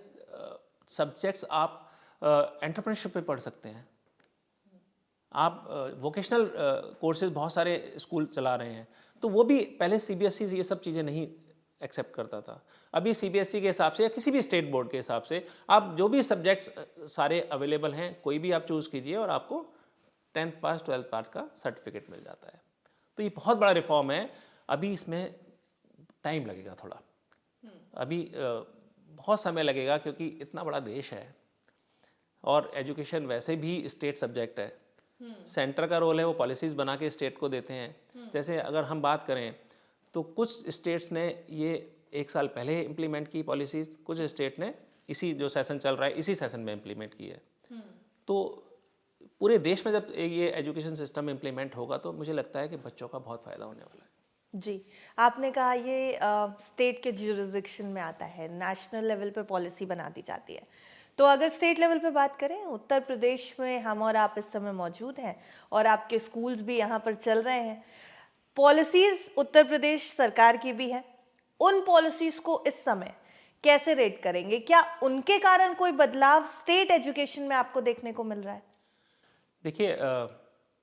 सब्जेक्ट्स आप एंटरप्रेन्योरशिप पे पढ़ सकते हैं। आप वोकेशनल कोर्सेज बहुत सारे स्कूल चला रहे हैं, तो वो भी पहले CBSE ये सब चीज़ें नहीं एक्सेप्ट करता था। अभी CBSE के हिसाब से या किसी भी स्टेट बोर्ड के हिसाब से आप जो भी सब्जेक्ट्स सारे अवेलेबल हैं, कोई भी आप चूज़ कीजिए और आपको 10th पास 12th पास का सर्टिफिकेट मिल जाता है। तो ये बहुत बड़ा रिफॉर्म है। अभी इसमें टाइम लगेगा थोड़ा, अभी बहुत समय लगेगा क्योंकि इतना बड़ा देश है और एजुकेशन वैसे भी स्टेट सब्जेक्ट है। सेंटर का रोल है वो पॉलिसीज़ बना के स्टेट को देते हैं। जैसे अगर हम बात करें तो कुछ स्टेट्स ने ये 1 साल पहले इम्प्लीमेंट की पॉलिसीज़, कुछ स्टेट ने इसी जो सेशन चल रहा है इसी सेशन में इम्प्लीमेंट की है। तो पूरे देश में जब ये एजुकेशन सिस्टम इम्प्लीमेंट होगा तो मुझे लगता है कि बच्चों का बहुत फ़ायदा होने वाला है। जी, आपने कहा ये स्टेट के ज्यूरिसडिक्शन में आता है, नेशनल लेवल पे पॉलिसी बना दी जाती है। तो अगर स्टेट लेवल पे बात करें, उत्तर प्रदेश में हम और आप इस समय मौजूद हैं और आपके स्कूल्स भी यहाँ पर चल रहे हैं। पॉलिसीज़ उत्तर प्रदेश सरकार की भी हैं। उन पॉलिसीज़ को इस समय कैसे रेट करेंगे? क्या उनके कारण कोई बदलाव स्टेट एजुकेशन में आपको देखने को मिल रहा है? देखिए,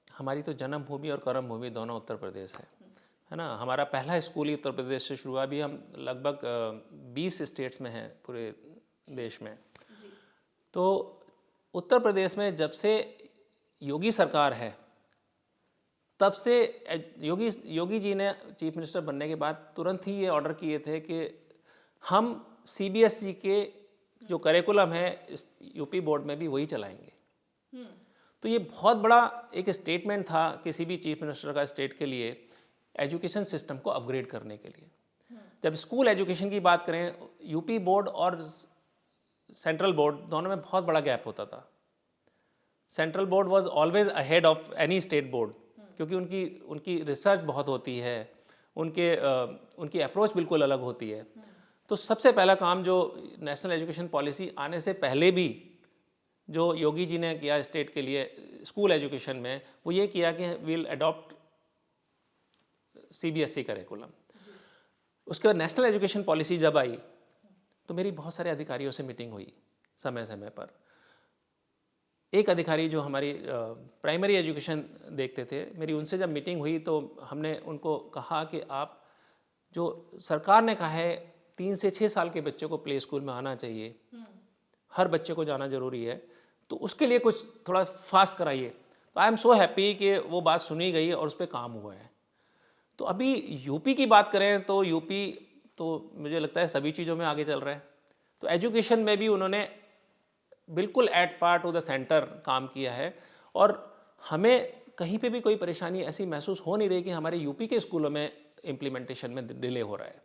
हमारी तो जन्मभूमि और कर्मभूमि दोनों उत्तर प्रदेश है ना। हमारा पहला स्कूल ही उत्तर प्रदेश से शुरू हुआ। अभी हम लगभग 20 स्टेट्स में हैं पूरे देश में। तो उत्तर प्रदेश में जब से योगी सरकार है, तब से योगी जी ने चीफ मिनिस्टर बनने के बाद तुरंत ही ये ऑर्डर किए थे कि हम CBSE के जो करिकुलम है यूपी बोर्ड में भी वही चलाएंगे। तो ये बहुत बड़ा एक स्टेटमेंट था किसी भी चीफ मिनिस्टर का स्टेट के लिए, एजुकेशन सिस्टम को अपग्रेड करने के लिए। जब स्कूल एजुकेशन की बात करें, यूपी बोर्ड और सेंट्रल बोर्ड दोनों में बहुत बड़ा गैप होता था। Central board was always ahead of any state board क्योंकि उनकी रिसर्च बहुत होती है, उनकी अप्रोच बिल्कुल अलग होती है। तो सबसे पहला काम जो नेशनल एजुकेशन पॉलिसी आने से पहले भी जो योगी जी ने किया स्टेट के लिए स्कूल एजुकेशन में, वो ये किया कि विल अडॉप्ट CBSE करिकुलम। उसके बाद नेशनल एजुकेशन पॉलिसी जब आई तो मेरी बहुत सारे अधिकारियों से मीटिंग हुई समय समय पर। एक अधिकारी जो हमारी प्राइमरी एजुकेशन देखते थे, मेरी उनसे जब मीटिंग हुई तो हमने उनको कहा कि आप जो सरकार ने कहा है 3 से 6 साल के बच्चे को प्ले स्कूल में आना चाहिए, हर बच्चे को जाना ज़रूरी है, तो उसके लिए कुछ थोड़ा फास्ट कराइए। तो आई एम सो हैप्पी कि वो बात सुनी गई और उस पर काम हुआ है। तो अभी यूपी की बात करें तो यूपी तो मुझे लगता है सभी चीज़ों में आगे चल रहा है। तो एजुकेशन में भी उन्होंने बिल्कुल at part to the centre काम किया है और हमें कहीं पे भी कोई परेशानी ऐसी महसूस हो नहीं रही कि हमारे यूपी के स्कूलों में इम्प्लीमेंटेशन में डिले हो रहा है।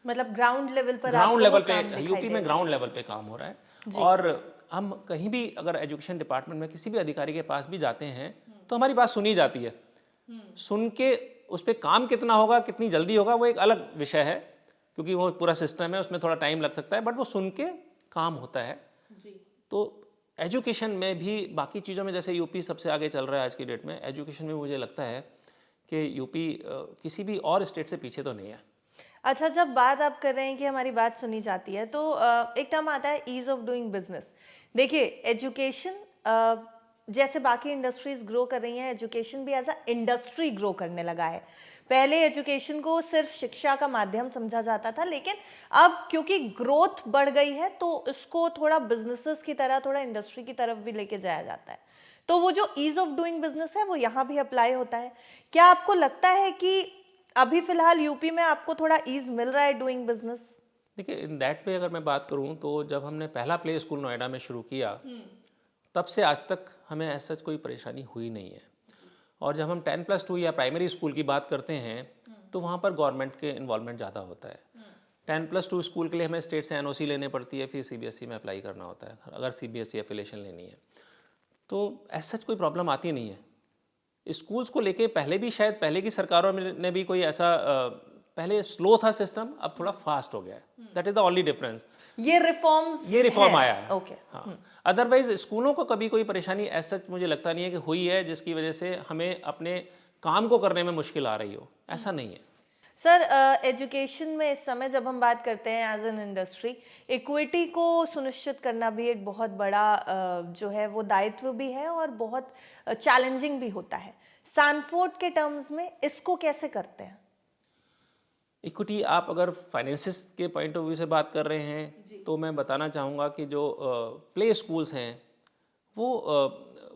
मतलब ग्राउंड लेवल पर ग्राउंड आपको लेवल वो पे काम दिखाई यूपी दे में रहा ग्राउंड लेवल पे काम हो रहा है और हम कहीं भी अगर एजुकेशन डिपार्टमेंट में किसी भी अधिकारी के पास भी जाते हैं तो हमारी बात सुनी जाती है। सुन के उस पर काम कितना होगा, कितनी जल्दी होगा, वो एक अलग विषय है, क्योंकि वो पूरा सिस्टम है, उसमें थोड़ा टाइम लग सकता है, बट वो सुन के काम होता है। तो एजुकेशन में भी बाकी चीज़ों में जैसे यूपी सबसे आगे चल रहा है आज की डेट में, एजुकेशन में मुझे लगता है कि यूपी किसी भी और स्टेट से पीछे तो नहीं है। अच्छा, जब बात आप कर रहे हैं कि हमारी बात सुनी जाती है, तो एक टर्म आता है ईज ऑफ डूइंग बिजनेस। देखिए, एजुकेशन जैसे बाकी इंडस्ट्रीज ग्रो कर रही हैं, एजुकेशन भी एज अ इंडस्ट्री ग्रो करने लगा है। पहले एजुकेशन को सिर्फ शिक्षा का माध्यम समझा जाता था, लेकिन अब क्योंकि ग्रोथ बढ़ गई है तो इसको थोड़ा बिजनेसेस की तरह, थोड़ा इंडस्ट्री की तरफ भी लेके जाया जाता है। तो वो जो ईज ऑफ डूइंग बिजनेस है वो यहाँ भी अप्लाई होता है। क्या आपको लगता है कि अभी फिलहाल यूपी में आपको थोड़ा ईज मिल रहा है डूइंग बिजनेस? देखिए, इन दैट वे अगर मैं बात करूं तो जब हमने पहला प्ले स्कूल नोएडा में शुरू किया तब से आज तक हमें ऐसा कोई परेशानी हुई नहीं है। और जब हम 10+2 या प्राइमरी स्कूल की बात करते हैं तो वहाँ पर गवर्नमेंट के इन्वॉल्वमेंट ज़्यादा होता है। 10+2 स्कूल के लिए हमें स्टेट से एनओसी लेने पड़ती है, फिर सीबीएसई में अप्लाई करना होता है अगर सीबीएसई एफिलिएशन लेनी है। तो ऐसा कोई प्रॉब्लम आती नहीं है। स्कूल्स को लेके पहले भी शायद पहले की सरकारों ने भी कोई ऐसा पहले स्लो था सिस्टम, अब थोड़ा फास्ट हो गया है। That is the only difference. ये रिफॉर्म आया है। ओके। हाँ, अदरवाइज स्कूलों को कभी कोई परेशानी ऐसा मुझे लगता नहीं है कि हुई है जिसकी वजह से हमें अपने काम को करने में मुश्किल आ रही हो, ऐसा नहीं है। सर, एजुकेशन में इस समय जब हम बात करते हैं एज एन इंडस्ट्री, इक्विटी को सुनिश्चित करना भी एक बहुत बड़ा जो है वो दायित्व भी है और बहुत चैलेंजिंग भी होता है। सैनफोर्ड के टर्म्स में इसको कैसे करते हैं? इक्विटी, आप अगर फाइनेंसिस के पॉइंट ऑफ व्यू से बात कर रहे हैं तो मैं बताना चाहूँगा कि जो प्ले स्कूल्स हैं वो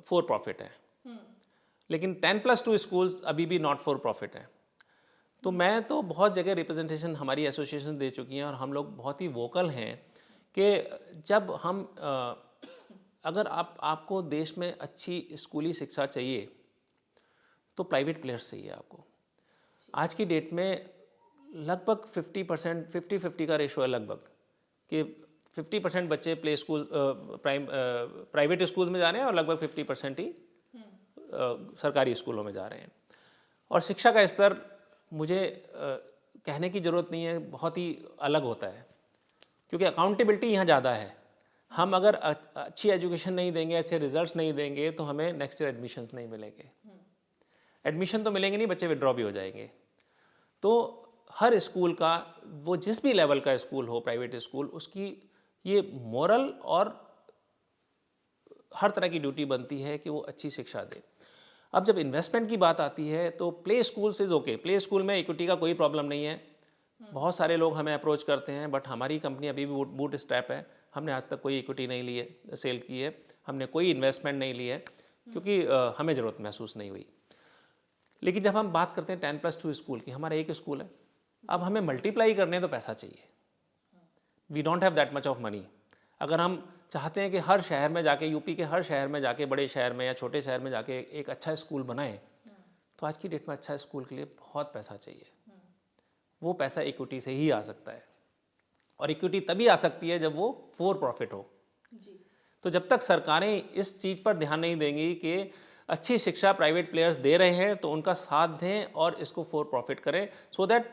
फॉर प्रॉफिट हैं, लेकिन 10+2 स्कूल्स अभी भी नॉट फॉर प्रॉफिट हैं। तो मैं तो बहुत जगह रिप्रेजेंटेशन हमारी एसोसिएशन दे चुकी हैं और हम लोग बहुत ही वोकल हैं कि जब हम अगर आपको देश में अच्छी स्कूली शिक्षा चाहिए तो प्राइवेट प्लेयर्स चाहिए आपको। आज की डेट में लगभग 50% 50-50 का रेशो है लगभग, कि 50% बच्चे प्ले स्कूल प्राइवेट स्कूल्स में जा रहे हैं और लगभग 50% ही सरकारी स्कूलों में जा रहे हैं। और शिक्षा का स्तर मुझे कहने की ज़रूरत नहीं है, बहुत ही अलग होता है, क्योंकि अकाउंटेबिलिटी यहाँ ज़्यादा है। हम अगर अच्छी एजुकेशन नहीं देंगे, अच्छे रिजल्ट्स नहीं देंगे तो हमें नेक्स्ट ईयर एडमिशन्स नहीं मिलेंगे। एडमिशन तो मिलेंगे नहीं, बच्चे विड्रॉ भी हो जाएंगे। तो हर स्कूल का, वो जिस भी लेवल का स्कूल हो, प्राइवेट स्कूल, उसकी ये मोरल और हर तरह की ड्यूटी बनती है कि वो अच्छी शिक्षा दे। अब जब इन्वेस्टमेंट की बात आती है तो प्ले स्कूल से ओके, प्ले स्कूल में इक्विटी का कोई प्रॉब्लम नहीं है। बहुत सारे लोग हमें अप्रोच करते हैं, बट हमारी कंपनी अभी भी बूट स्ट्रैप है। हमने आज तक कोई इक्विटी नहीं ली है, सेल की है, हमने कोई इन्वेस्टमेंट नहीं ली है, क्योंकि हमें ज़रूरत महसूस नहीं हुई। लेकिन जब हम बात करते हैं 10+2 स्कूल की, हमारा एक स्कूल है, अब हमें मल्टीप्लाई करने तो पैसा चाहिए। We don't have that much of money. अगर हम चाहते हैं कि हर शहर में जाके, यूपी के हर शहर में जाके, बड़े शहर में या छोटे शहर में जाके एक अच्छा स्कूल बनाएं, तो आज की डेट में अच्छा स्कूल के लिए बहुत पैसा चाहिए। वो पैसा इक्विटी से ही आ सकता है, और इक्विटी तभी आ सकती है जब वो फॉर प्रॉफिट हो। तो जब तक सरकारें इस चीज़ पर ध्यान नहीं देंगी कि अच्छी शिक्षा प्राइवेट प्लेयर्स दे रहे हैं तो उनका साथ दें और इसको फॉर प्रॉफिट करें, सो दैट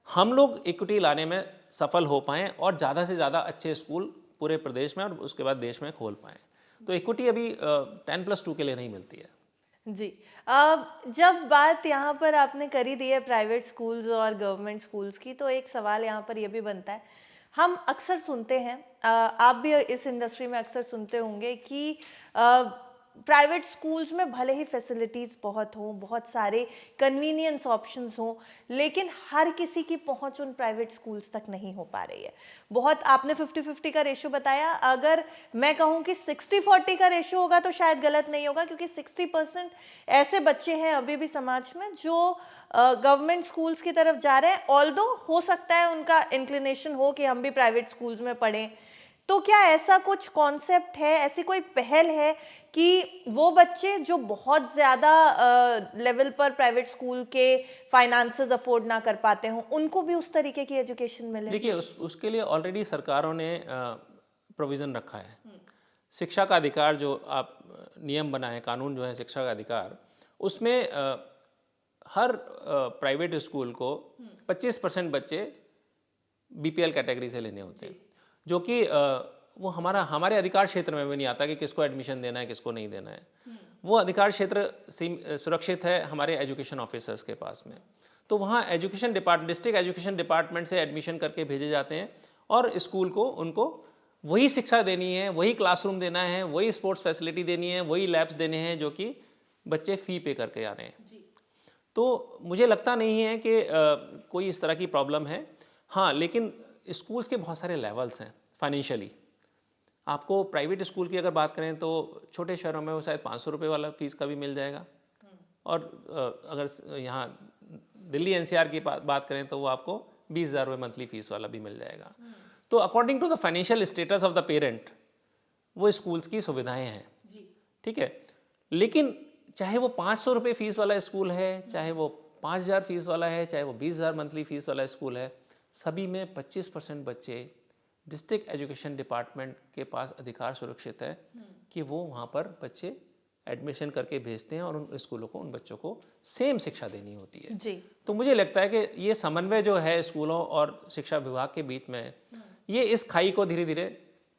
हम लोग इक्विटी लाने में सफल हो पाएँ और ज़्यादा से ज़्यादा अच्छे स्कूल पूरे प्रदेश में और उसके बाद देश में खोल पाएँ। तो इक्विटी अभी 10+2 के लिए नहीं मिलती है। जी। जब बात यहाँ पर आपने करी दी है प्राइवेट स्कूल्स और गवर्नमेंट स्कूल्स की, तो एक सवाल यहाँ पर यह भी बनता है, हम अक्सर सुनते हैं, आप भी इस इंडस्ट्री में अक्सर सुनते होंगे कि प्राइवेट स्कूल्स में भले ही फैसिलिटीज़ बहुत हों, बहुत सारे कन्वीनियंस ऑप्शंस हों, लेकिन हर किसी की पहुंच उन प्राइवेट स्कूल्स तक नहीं हो पा रही है। बहुत आपने 50-50 का रेशो बताया, अगर मैं कहूं कि 60-40 का रेशो होगा तो शायद गलत नहीं होगा, क्योंकि 60% ऐसे बच्चे हैं अभी भी समाज में जो गवर्नमेंट स्कूल्स की तरफ जा रहे हैं, ऑल्दो हो सकता है उनका इंक्लिनेशन हो कि हम भी प्राइवेट स्कूल्स में पढ़ें। तो क्या ऐसा कुछ कॉन्सेप्ट है, ऐसी कोई पहल है कि वो बच्चे जो बहुत ज़्यादा लेवल पर प्राइवेट स्कूल के फाइनेंसेस अफोर्ड ना कर पाते हों, उनको भी उस तरीके की एजुकेशन मिले? देखिए उसके लिए ऑलरेडी सरकारों ने प्रोविज़न रखा है। शिक्षा का अधिकार जो आप नियम बनाए, कानून जो है शिक्षा का अधिकार, उसमें हर प्राइवेट स्कूल को 25% बच्चे बीपीएल कैटेगरी से लेने होते हैं, जो कि वो हमारे अधिकार क्षेत्र में भी नहीं आता कि किसको एडमिशन देना है, किसको नहीं देना है। वो अधिकार क्षेत्र सुरक्षित है हमारे एजुकेशन ऑफिसर्स के पास में। तो वहाँ डिस्ट्रिक्ट एजुकेशन डिपार्टमेंट से एडमिशन करके भेजे जाते हैं और स्कूल को उनको वही शिक्षा देनी है, वही क्लासरूम देना है, वही स्पोर्ट्स फैसिलिटी देनी है, वही लैब्स देने हैं जो कि बच्चे फ़ी पे करके आ रहे हैं। तो मुझे लगता नहीं है कि कोई इस तरह की प्रॉब्लम है। हाँ, लेकिन स्कूल्स के बहुत सारे लेवल्स हैं फाइनेंशियली। आपको प्राइवेट स्कूल की अगर बात करें तो छोटे शहरों में वो शायद 500 रुपये वाला फीस का भी मिल जाएगा, और अगर यहाँ दिल्ली एनसीआर की बात करें तो वो आपको 20,000 रुपये मंथली फीस वाला भी मिल जाएगा। तो according to the financial status of the parent वो स्कूल्स की सुविधाएं हैं, ठीक है। लेकिन चाहे वो 500 रुपये फीस वाला स्कूल है, चाहे वो 5,000 फीस वाला है, चाहे वो 20,000 मंथली फीस वाला स्कूल है, सभी में 25% बच्चे डिस्ट्रिक्ट एजुकेशन डिपार्टमेंट के पास अधिकार सुरक्षित है कि वो वहाँ पर बच्चे एडमिशन करके भेजते हैं और उन स्कूलों को उन बच्चों को सेम शिक्षा देनी होती है जी। तो मुझे लगता है कि ये समन्वय जो है स्कूलों और शिक्षा विभाग के बीच में, ये इस खाई को धीरे धीरे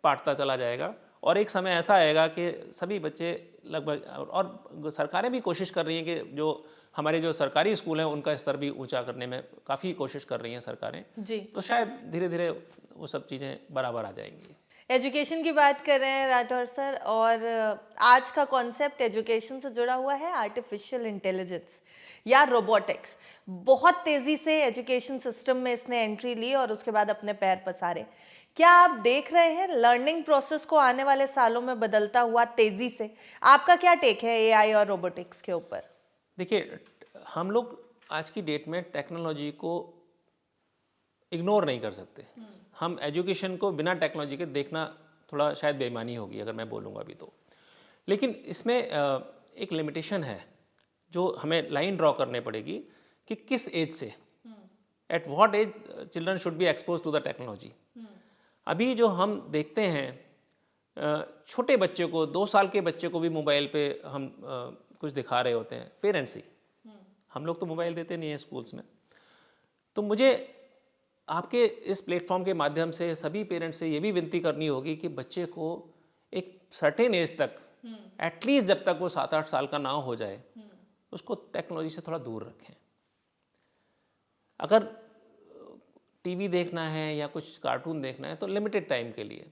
पाटता चला जाएगा और एक समय ऐसा आएगा कि सभी बच्चे लगभग, और सरकारें भी कोशिश कर रही हैं कि जो हमारे जो सरकारी स्कूल हैं उनका स्तर भी ऊंचा करने में काफ़ी कोशिश कर रही हैं सरकारें जी। तो शायद धीरे धीरे वो सब चीज़ें बराबर आ जाएंगी। एजुकेशन की बात कर रहे हैं राठौर सर, और आज का कॉन्सेप्ट एजुकेशन से जुड़ा हुआ है आर्टिफिशियल इंटेलिजेंस या रोबोटिक्स। बहुत तेज़ी से एजुकेशन सिस्टम में इसने एंट्री ली और उसके बाद अपने पैर पसारे। क्या आप देख रहे हैं लर्निंग प्रोसेस को आने वाले सालों में बदलता हुआ तेज़ी से? आपका क्या टेक है एआई और रोबोटिक्स के ऊपर? देखिए, हम लोग आज की डेट में टेक्नोलॉजी को इग्नोर नहीं कर सकते। हम एजुकेशन को बिना टेक्नोलॉजी के देखना थोड़ा शायद बेईमानी होगी अगर मैं बोलूँगा अभी तो। लेकिन इसमें एक लिमिटेशन है जो हमें लाइन ड्रॉ करनी पड़ेगी कि किस एज से, at what age children should be expose to the technology. अभी जो हम देखते हैं छोटे बच्चे को, 2 साल के बच्चे को भी मोबाइल पे हम कुछ दिखा रहे होते हैं, पेरेंट्स ही। हम लोग तो मोबाइल देते नहीं हैं स्कूल्स में। तो मुझे आपके इस प्लेटफॉर्म के माध्यम से सभी पेरेंट्स से ये भी विनती करनी होगी कि बच्चे को एक सर्टेन एज तक, एटलीस्ट जब तक वो 7-8 साल का ना हो जाए, उसको टेक्नोलॉजी से थोड़ा दूर रखें। अगर टीवी देखना है या कुछ कार्टून देखना है तो लिमिटेड टाइम के लिए,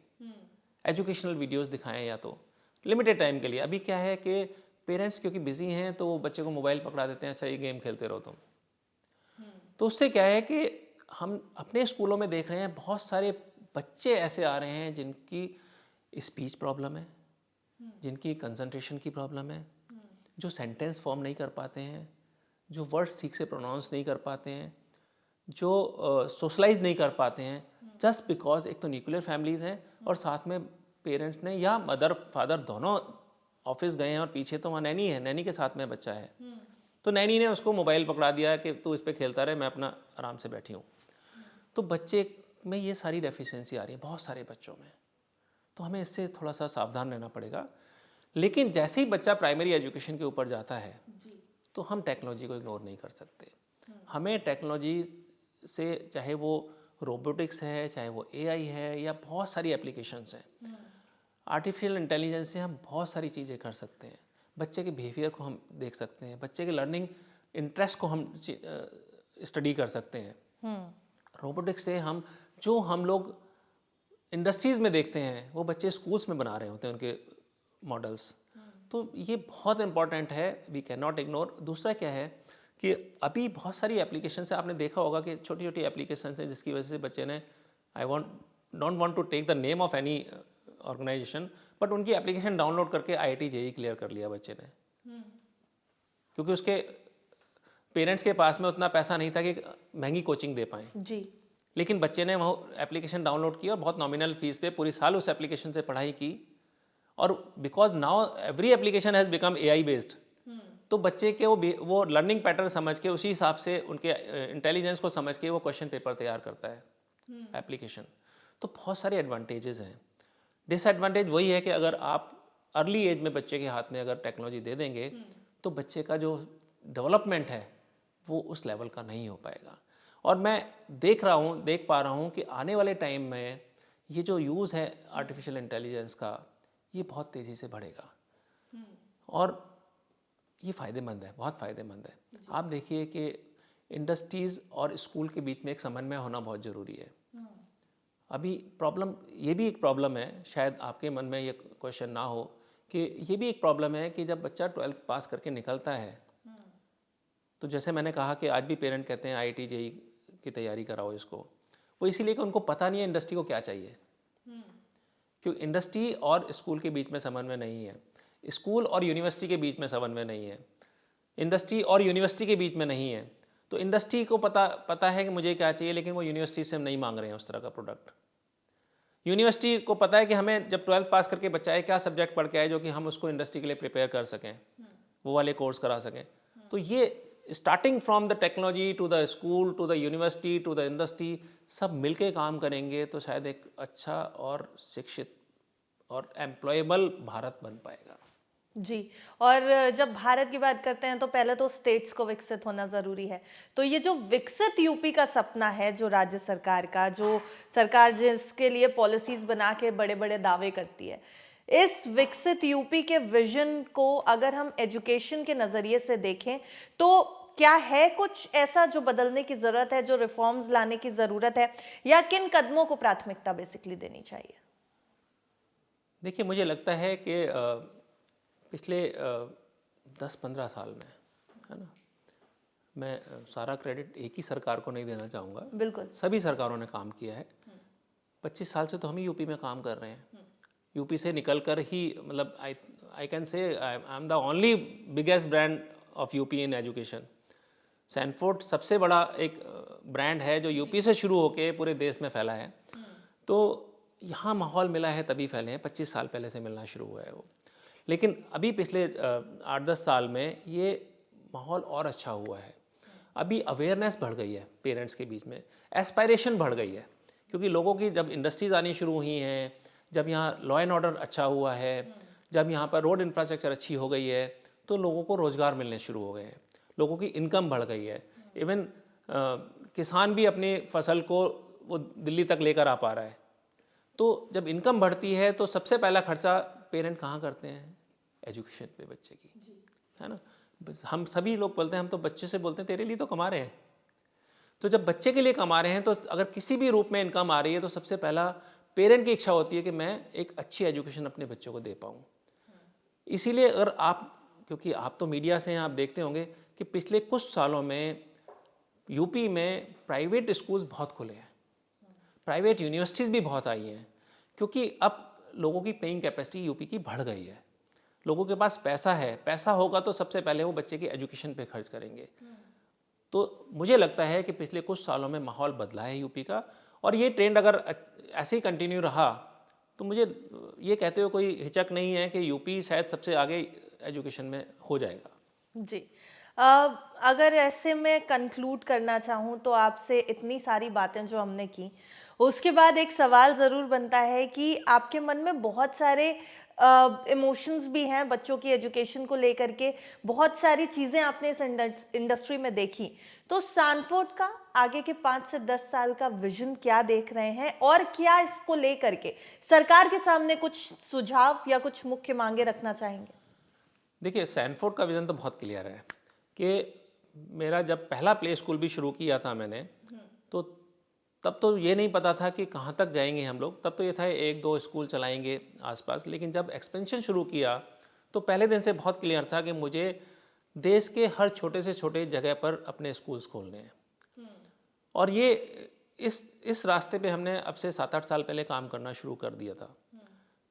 एजुकेशनल वीडियोस दिखाएं या तो लिमिटेड टाइम के लिए। अभी क्या है कि पेरेंट्स क्योंकि बिजी हैं तो वो बच्चे को मोबाइल पकड़ा देते हैं, अच्छा ये गेम खेलते रहो तुम। तो उससे क्या है कि हम अपने स्कूलों में देख रहे हैं बहुत सारे बच्चे ऐसे आ रहे हैं जिनकी स्पीच प्रॉब्लम है, जिनकी कंसंट्रेशन की प्रॉब्लम है, जो सेंटेंस फॉर्म नहीं कर पाते हैं, जो वर्ड्स ठीक से प्रोनाउंस नहीं कर पाते हैं, जो सोशलाइज नहीं कर पाते हैं, जस्ट बिकॉज एक तो न्यूक्लियर फैमिलीज़ हैं और साथ में पेरेंट्स ने या मदर फादर दोनों ऑफिस गए हैं और पीछे तो वहाँ नैनी है, नैनी के साथ में बच्चा है, तो नैनी ने उसको मोबाइल पकड़ा दिया कि तू इस पर खेलता रहे, मैं अपना आराम से बैठी हूँ। तो बच्चे में ये सारी डेफिशिएंसी आ रही है बहुत सारे बच्चों में, तो हमें इससे थोड़ा सा सावधान रहना पड़ेगा। लेकिन जैसे ही बच्चा प्राइमरी एजुकेशन के ऊपर जाता है तो हम टेक्नोलॉजी को इग्नोर नहीं कर सकते। हमें टेक्नोलॉजी से, चाहे वो रोबोटिक्स है, चाहे वो एआई है, या बहुत सारी एप्लीकेशंस हैं, आर्टिफिशियल इंटेलिजेंस से हम बहुत सारी चीज़ें कर सकते हैं। बच्चे के बिहेवियर को हम देख सकते हैं, बच्चे के लर्निंग इंटरेस्ट को हम स्टडी कर सकते हैं। रोबोटिक्स से हम लोग इंडस्ट्रीज़ में देखते हैं वो बच्चे स्कूल्स में बना रहे होते हैं उनके मॉडल्स। तो ये बहुत इंपॉर्टेंट है, वी कैन नॉट इग्नोर। दूसरा क्या है कि अभी बहुत सारी एप्लीकेशन है, आपने देखा होगा कि छोटी छोटी एप्लीकेशन हैं जिसकी वजह से बच्चे ने, I want don't want to take the name of any organisation, but उनकी एप्लीकेशन डाउनलोड करके IIT JEE क्लियर कर लिया बच्चे ने, क्योंकि उसके पेरेंट्स के पास में उतना पैसा नहीं था कि महंगी कोचिंग दे पाएँ। जी। लेकिन बच्चे ने वो एप्लीकेशन डाउनलोड की और बहुत नॉमिनल फीस पे पूरी साल उस एप्लीकेशन से पढ़ाई की, और because now every application has become AI based, तो बच्चे के वो लर्निंग पैटर्न समझ के उसी हिसाब से उनके इंटेलिजेंस को समझ के वो क्वेश्चन पेपर तैयार करता है एप्लीकेशन। तो बहुत सारे एडवांटेजेस हैं। डिसएडवांटेज वही है कि अगर आप अर्ली एज में बच्चे के हाथ में अगर टेक्नोलॉजी दे देंगे तो बच्चे का जो डेवलपमेंट है वो उस लेवल का नहीं हो पाएगा। और मैं देख पा रहा हूँ कि आने वाले टाइम में ये जो यूज़ है आर्टिफिशियल इंटेलिजेंस का, ये बहुत तेज़ी से बढ़ेगा और ये फ़ायदेमंद है, बहुत फ़ायदेमंद है। आप देखिए कि इंडस्ट्रीज़ और स्कूल के बीच में एक समन्वय होना बहुत ज़रूरी है। अभी प्रॉब्लम, ये भी एक प्रॉब्लम है, शायद आपके मन में ये क्वेश्चन ना हो कि ये भी एक प्रॉब्लम है कि जब बच्चा 12th पास करके निकलता है, तो जैसे मैंने कहा कि आज भी पेरेंट कहते हैं IIT JEE की तैयारी कराओ इसको, वो इसीलिए कि उनको पता नहीं है इंडस्ट्री को क्या चाहिए। क्योंकि इंडस्ट्री और स्कूल के बीच में समन्वय नहीं है, स्कूल और यूनिवर्सिटी के बीच में समन्वय नहीं है, इंडस्ट्री और यूनिवर्सिटी के बीच में नहीं है। तो इंडस्ट्री को पता है कि मुझे क्या चाहिए, लेकिन वो यूनिवर्सिटी से हम नहीं मांग रहे हैं उस तरह का प्रोडक्ट। यूनिवर्सिटी को पता है कि हमें जब 12th पास करके बच्चा है क्या सब्जेक्ट पढ़ के आए जो कि हम उसको इंडस्ट्री के लिए प्रिपेयर कर सकें, वो वाले कोर्स करा सकें। तो ये starting from the technology to the school to the university to the industry, सब मिलके काम करेंगे तो शायद एक अच्छा और शिक्षित और एम्प्लॉयबल भारत बन पाएगा। जी। और जब भारत की बात करते हैं तो पहले तो स्टेट्स को विकसित होना ज़रूरी है। तो ये जो विकसित यूपी का सपना है, जो राज्य सरकार का, जो सरकार जिसके लिए पॉलिसीज़ बना के बड़े-बड़े दावे करती है, इस विकसित यूपी के विज़न को अगर हम एजुकेशन के नज़रिए से देखें, तो क्या है कुछ ऐसा जो बदलने की ज़रूरत है, जो रिफ़ॉर्म्स लाने की ज़रूरत है, या किन कदमों को प्राथमिकता बेसिकली देनी चाहिए? देखिए, मुझे लगता है कि पिछले 10-15 साल में, है ना, मैं सारा क्रेडिट एक ही सरकार को नहीं देना चाहूँगा, बिल्कुल। सभी सरकारों ने काम किया है। 25 साल से तो हम ही यूपी में काम कर रहे हैं। यूपी से निकल कर ही, मतलब I can say I am the only biggest brand of UP in education. Sanford सबसे बड़ा एक ब्रांड है जो यूपी से शुरू होकर पूरे देश में फैला है। तो यहाँ माहौल मिला है तभी फैले हैं, 25 साल पहले से मिलना शुरू हुआ है वो। लेकिन अभी पिछले 8-10 साल में ये माहौल और अच्छा हुआ है। अभी अवेयरनेस बढ़ गई है पेरेंट्स के बीच में, एस्पायरेशन बढ़ गई है, क्योंकि लोगों की जब इंडस्ट्रीज आनी शुरू हुई हैं, जब यहाँ लॉ एंड ऑर्डर अच्छा हुआ है, जब यहाँ पर रोड इंफ्रास्ट्रक्चर अच्छी हो गई है, तो लोगों को रोज़गार मिलने शुरू हो गए हैं, लोगों की इनकम बढ़ गई है। इवन किसान भी अपनी फसल को वो दिल्ली तक लेकर आ पा रहा है। तो जब इनकम बढ़ती है तो सबसे पहला खर्चा पेरेंट कहाँ करते हैं? एजुकेशन पे बच्चे की, है ना। हम सभी लोग बोलते हैं, हम तो बच्चे से बोलते हैं तेरे लिए तो कमा रहे हैं। तो जब बच्चे के लिए कमा रहे हैं तो अगर किसी भी रूप में इनकम आ रही है तो सबसे पहला पेरेंट की इच्छा होती है कि मैं एक अच्छी एजुकेशन अपने बच्चों को दे पाऊँ। इसीलिए अगर आप, क्योंकि आप तो मीडिया से हैं, आप देखते होंगे कि पिछले कुछ सालों में यूपी में प्राइवेट स्कूल्स बहुत खुले हैं, प्राइवेट यूनिवर्सिटीज़ भी बहुत आई हैं, क्योंकि अब लोगों की पेइंग कैपेसिटी यूपी की बढ़ गई है। लोगों के पास पैसा है, पैसा होगा तो सबसे पहले वो बच्चे की एजुकेशन पे खर्च करेंगे। तो मुझे लगता है कि पिछले कुछ सालों में माहौल बदला है यूपी का, और ये ट्रेंड अगर ऐसे ही कंटिन्यू रहा तो मुझे ये कहते हुए कोई हिचक नहीं है कि यूपी शायद सबसे आगे एजुकेशन में हो जाएगा। जी। अगर ऐसे में कंक्लूड करना चाहूँ तो आपसे इतनी सारी बातें जो हमने की, उसके बाद एक सवाल ज़रूर बनता है कि आपके मन में बहुत सारे इमोशंस भी हैं बच्चों की एजुकेशन को लेकर के, बहुत सारी चीज़ें आपने इस इंडस्ट्री में देखी। तो सैनफोर्ड का आगे के 5 से 10 साल का विजन क्या देख रहे हैं, और क्या इसको लेकर के सरकार के सामने कुछ सुझाव या कुछ मुख्य मांगे रखना चाहेंगे? देखिए, सैनफोर्ड का विज़न तो बहुत क्लियर है कि मेरा जब पहला प्ले स्कूल भी शुरू किया था मैंने, तो तब तो ये नहीं पता था कि कहाँ तक जाएंगे हम लोग। तब तो ये था 1-2 स्कूल चलाएंगे आसपास, लेकिन जब एक्सपेंशन शुरू किया तो पहले दिन से बहुत क्लियर था कि मुझे देश के हर छोटे से छोटे जगह पर अपने स्कूल्स खोलने हैं। और ये इस रास्ते पे हमने अब से 7-8 साल पहले काम करना शुरू कर दिया था,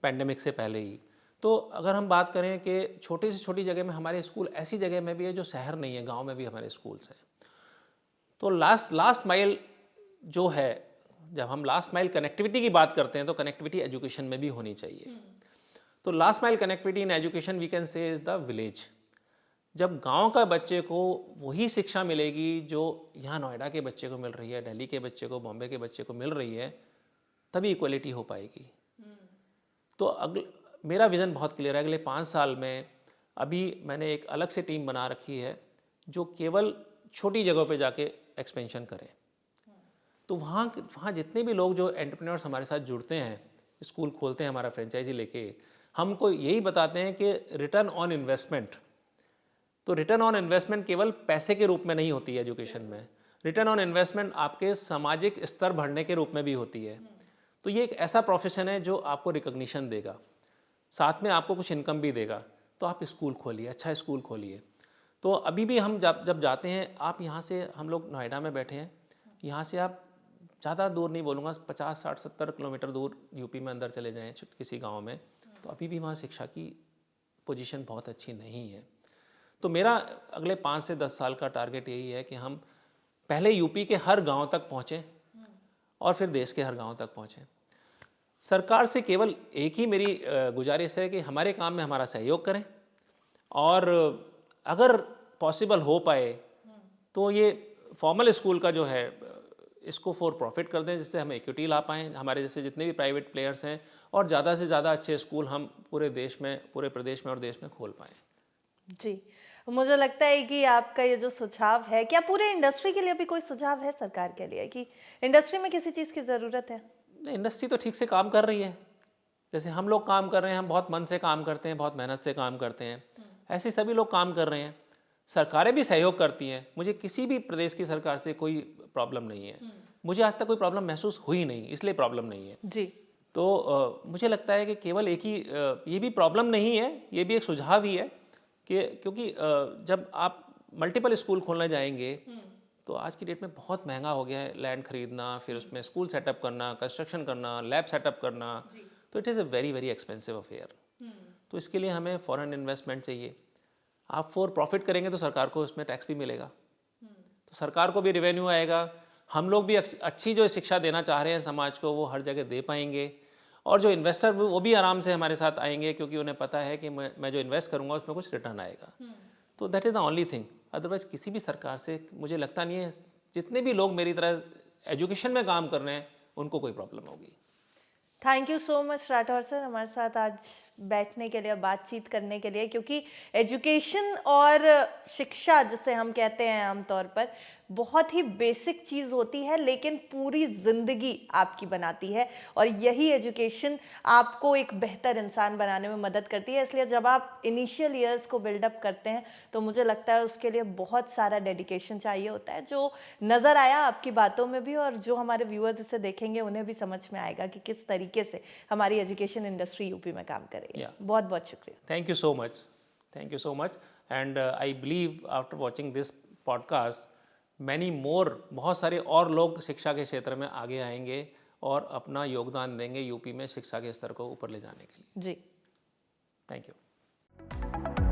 पैंडेमिक से पहले ही। तो अगर हम बात करें कि छोटी से छोटी जगह में हमारे स्कूल ऐसी जगह में भी है जो शहर नहीं है, गांव में भी हमारे स्कूल्स हैं। तो लास्ट माइल जो है, जब हम लास्ट माइल कनेक्टिविटी की बात करते हैं तो कनेक्टिविटी एजुकेशन में भी होनी चाहिए। तो last mile connectivity in education we can say is the village. जब गांव का बच्चे को वही शिक्षा मिलेगी जो यहाँ नोएडा के बच्चे को मिल रही है, दिल्ली के बच्चे को, बॉम्बे के बच्चे को मिल रही है, तभी इक्वलिटी हो पाएगी। तो मेरा विज़न बहुत क्लियर है। अगले 5 साल में अभी मैंने एक अलग से टीम बना रखी है जो केवल छोटी जगहों पे जाके एक्सपेंशन करें। तो वहाँ जितने भी लोग जो एंटरप्रेन्योर्स हमारे साथ जुड़ते हैं, स्कूल खोलते हैं हमारा फ्रेंचाइजी लेके, हमको यही बताते हैं कि रिटर्न ऑन इन्वेस्टमेंट, तो रिटर्न ऑन इन्वेस्टमेंट केवल पैसे के रूप में नहीं होती है एजुकेशन में। रिटर्न ऑन इन्वेस्टमेंट आपके सामाजिक स्तर बढ़ने के रूप में भी होती है। तो ये एक ऐसा प्रोफेशन है जो आपको रिकॉग्निशन देगा, साथ में आपको कुछ इनकम भी देगा। तो आप स्कूल खोलिए, अच्छा स्कूल खोलिए। तो अभी भी हम जब जाते हैं, आप यहाँ से, हम लोग नोएडा में बैठे हैं, यहाँ से आप ज़्यादा दूर नहीं बोलूँगा, 50, 60, 70 किलोमीटर दूर यूपी में अंदर चले जाएँ किसी गांव में, तो अभी भी वहाँ शिक्षा की पोजीशन बहुत अच्छी नहीं है। तो मेरा अगले 5 से 10 साल का टारगेट यही है कि हम पहले यूपी के हर गांव तक पहुँचें और फिर देश के हर गांव तक पहुँचें। सरकार से केवल एक ही मेरी गुजारिश है कि हमारे काम में हमारा सहयोग करें, और अगर पॉसिबल हो पाए तो ये फॉर्मल स्कूल का जो है इसको फॉर प्रॉफिट कर दें, जिससे हम इक्विटी ला पाएँ, हमारे जैसे जितने भी प्राइवेट प्लेयर्स हैं, और ज़्यादा से ज़्यादा अच्छे स्कूल हम पूरे देश में, पूरे प्रदेश में और देश में खोल पाएँ। जी, मुझे लगता है कि आपका ये जो सुझाव है, क्या पूरे इंडस्ट्री के लिए भी कोई सुझाव है सरकार के लिए कि इंडस्ट्री में किसी चीज़ की ज़रूरत है? नहीं, इंडस्ट्री तो ठीक से काम कर रही है। जैसे हम लोग काम कर रहे हैं, हम बहुत मन से काम करते हैं, बहुत मेहनत से काम करते हैं, ऐसे सभी लोग काम कर रहे हैं। सरकारें भी सहयोग करती हैं। मुझे किसी भी प्रदेश की सरकार से कोई प्रॉब्लम नहीं है। मुझे आज तक कोई प्रॉब्लम महसूस हुई नहीं, इसलिए प्रॉब्लम नहीं है। जी। तो मुझे लगता है कि केवल एक ही ये भी प्रॉब्लम नहीं है, ये भी एक सुझाव ही है कि क्योंकि जब आप मल्टीपल स्कूल खोलने जाएंगे तो आज की डेट में बहुत महंगा हो गया है लैंड खरीदना, फिर उसमें स्कूल सेटअप करना, कंस्ट्रक्शन करना, लैब सेटअप करना, तो it is a very very expensive affair. तो इसके लिए हमें फॉरेन इन्वेस्टमेंट चाहिए। आप फॉर प्रॉफिट करेंगे तो सरकार को उसमें टैक्स भी मिलेगा, तो सरकार को भी रिवेन्यू आएगा। हम लोग भी अच्छी जो शिक्षा देना चाह रहे हैं समाज को, वो हर जगह दे पाएंगे, और जो इन्वेस्टर वो भी आराम से हमारे साथ आएंगे, क्योंकि उन्हें पता है कि मैं जो इन्वेस्ट करूंगा उसमें कुछ रिटर्न आएगा। तो that is the only thing. Otherwise किसी भी सरकार से मुझे लगता नहीं है, जितने भी लोग मेरी तरह एजुकेशन में काम कर रहे हैं उनको कोई प्रॉब्लम होगी। Thank you so much Rathore sir, हमारे साथ आज बैठने के लिए, बातचीत करने के लिए, क्योंकि एजुकेशन और शिक्षा जिसे हम कहते हैं आमतौर पर, बहुत ही बेसिक चीज़ होती है, लेकिन पूरी ज़िंदगी आपकी बनाती है, और यही एजुकेशन आपको एक बेहतर इंसान बनाने में मदद करती है। इसलिए जब आप इनिशियल ईयर्स को बिल्डअप करते हैं तो मुझे लगता है उसके लिए बहुत सारा डेडिकेशन चाहिए होता है, जो नज़र आया आपकी बातों में भी, और जो हमारे व्यूअर्स इसे देखेंगे उन्हें भी समझ में आएगा कि किस तरीके से हमारी एजुकेशन इंडस्ट्री यूपी में काम करे। बहुत बहुत शुक्रिया। Thank you so much, thank you so much. And I believe after watching this podcast many more, बहुत सारे और लोग शिक्षा के क्षेत्र में आगे आएंगे और अपना योगदान देंगे यूपी में शिक्षा के स्तर को ऊपर ले जाने के लिए। जी, थैंक यू।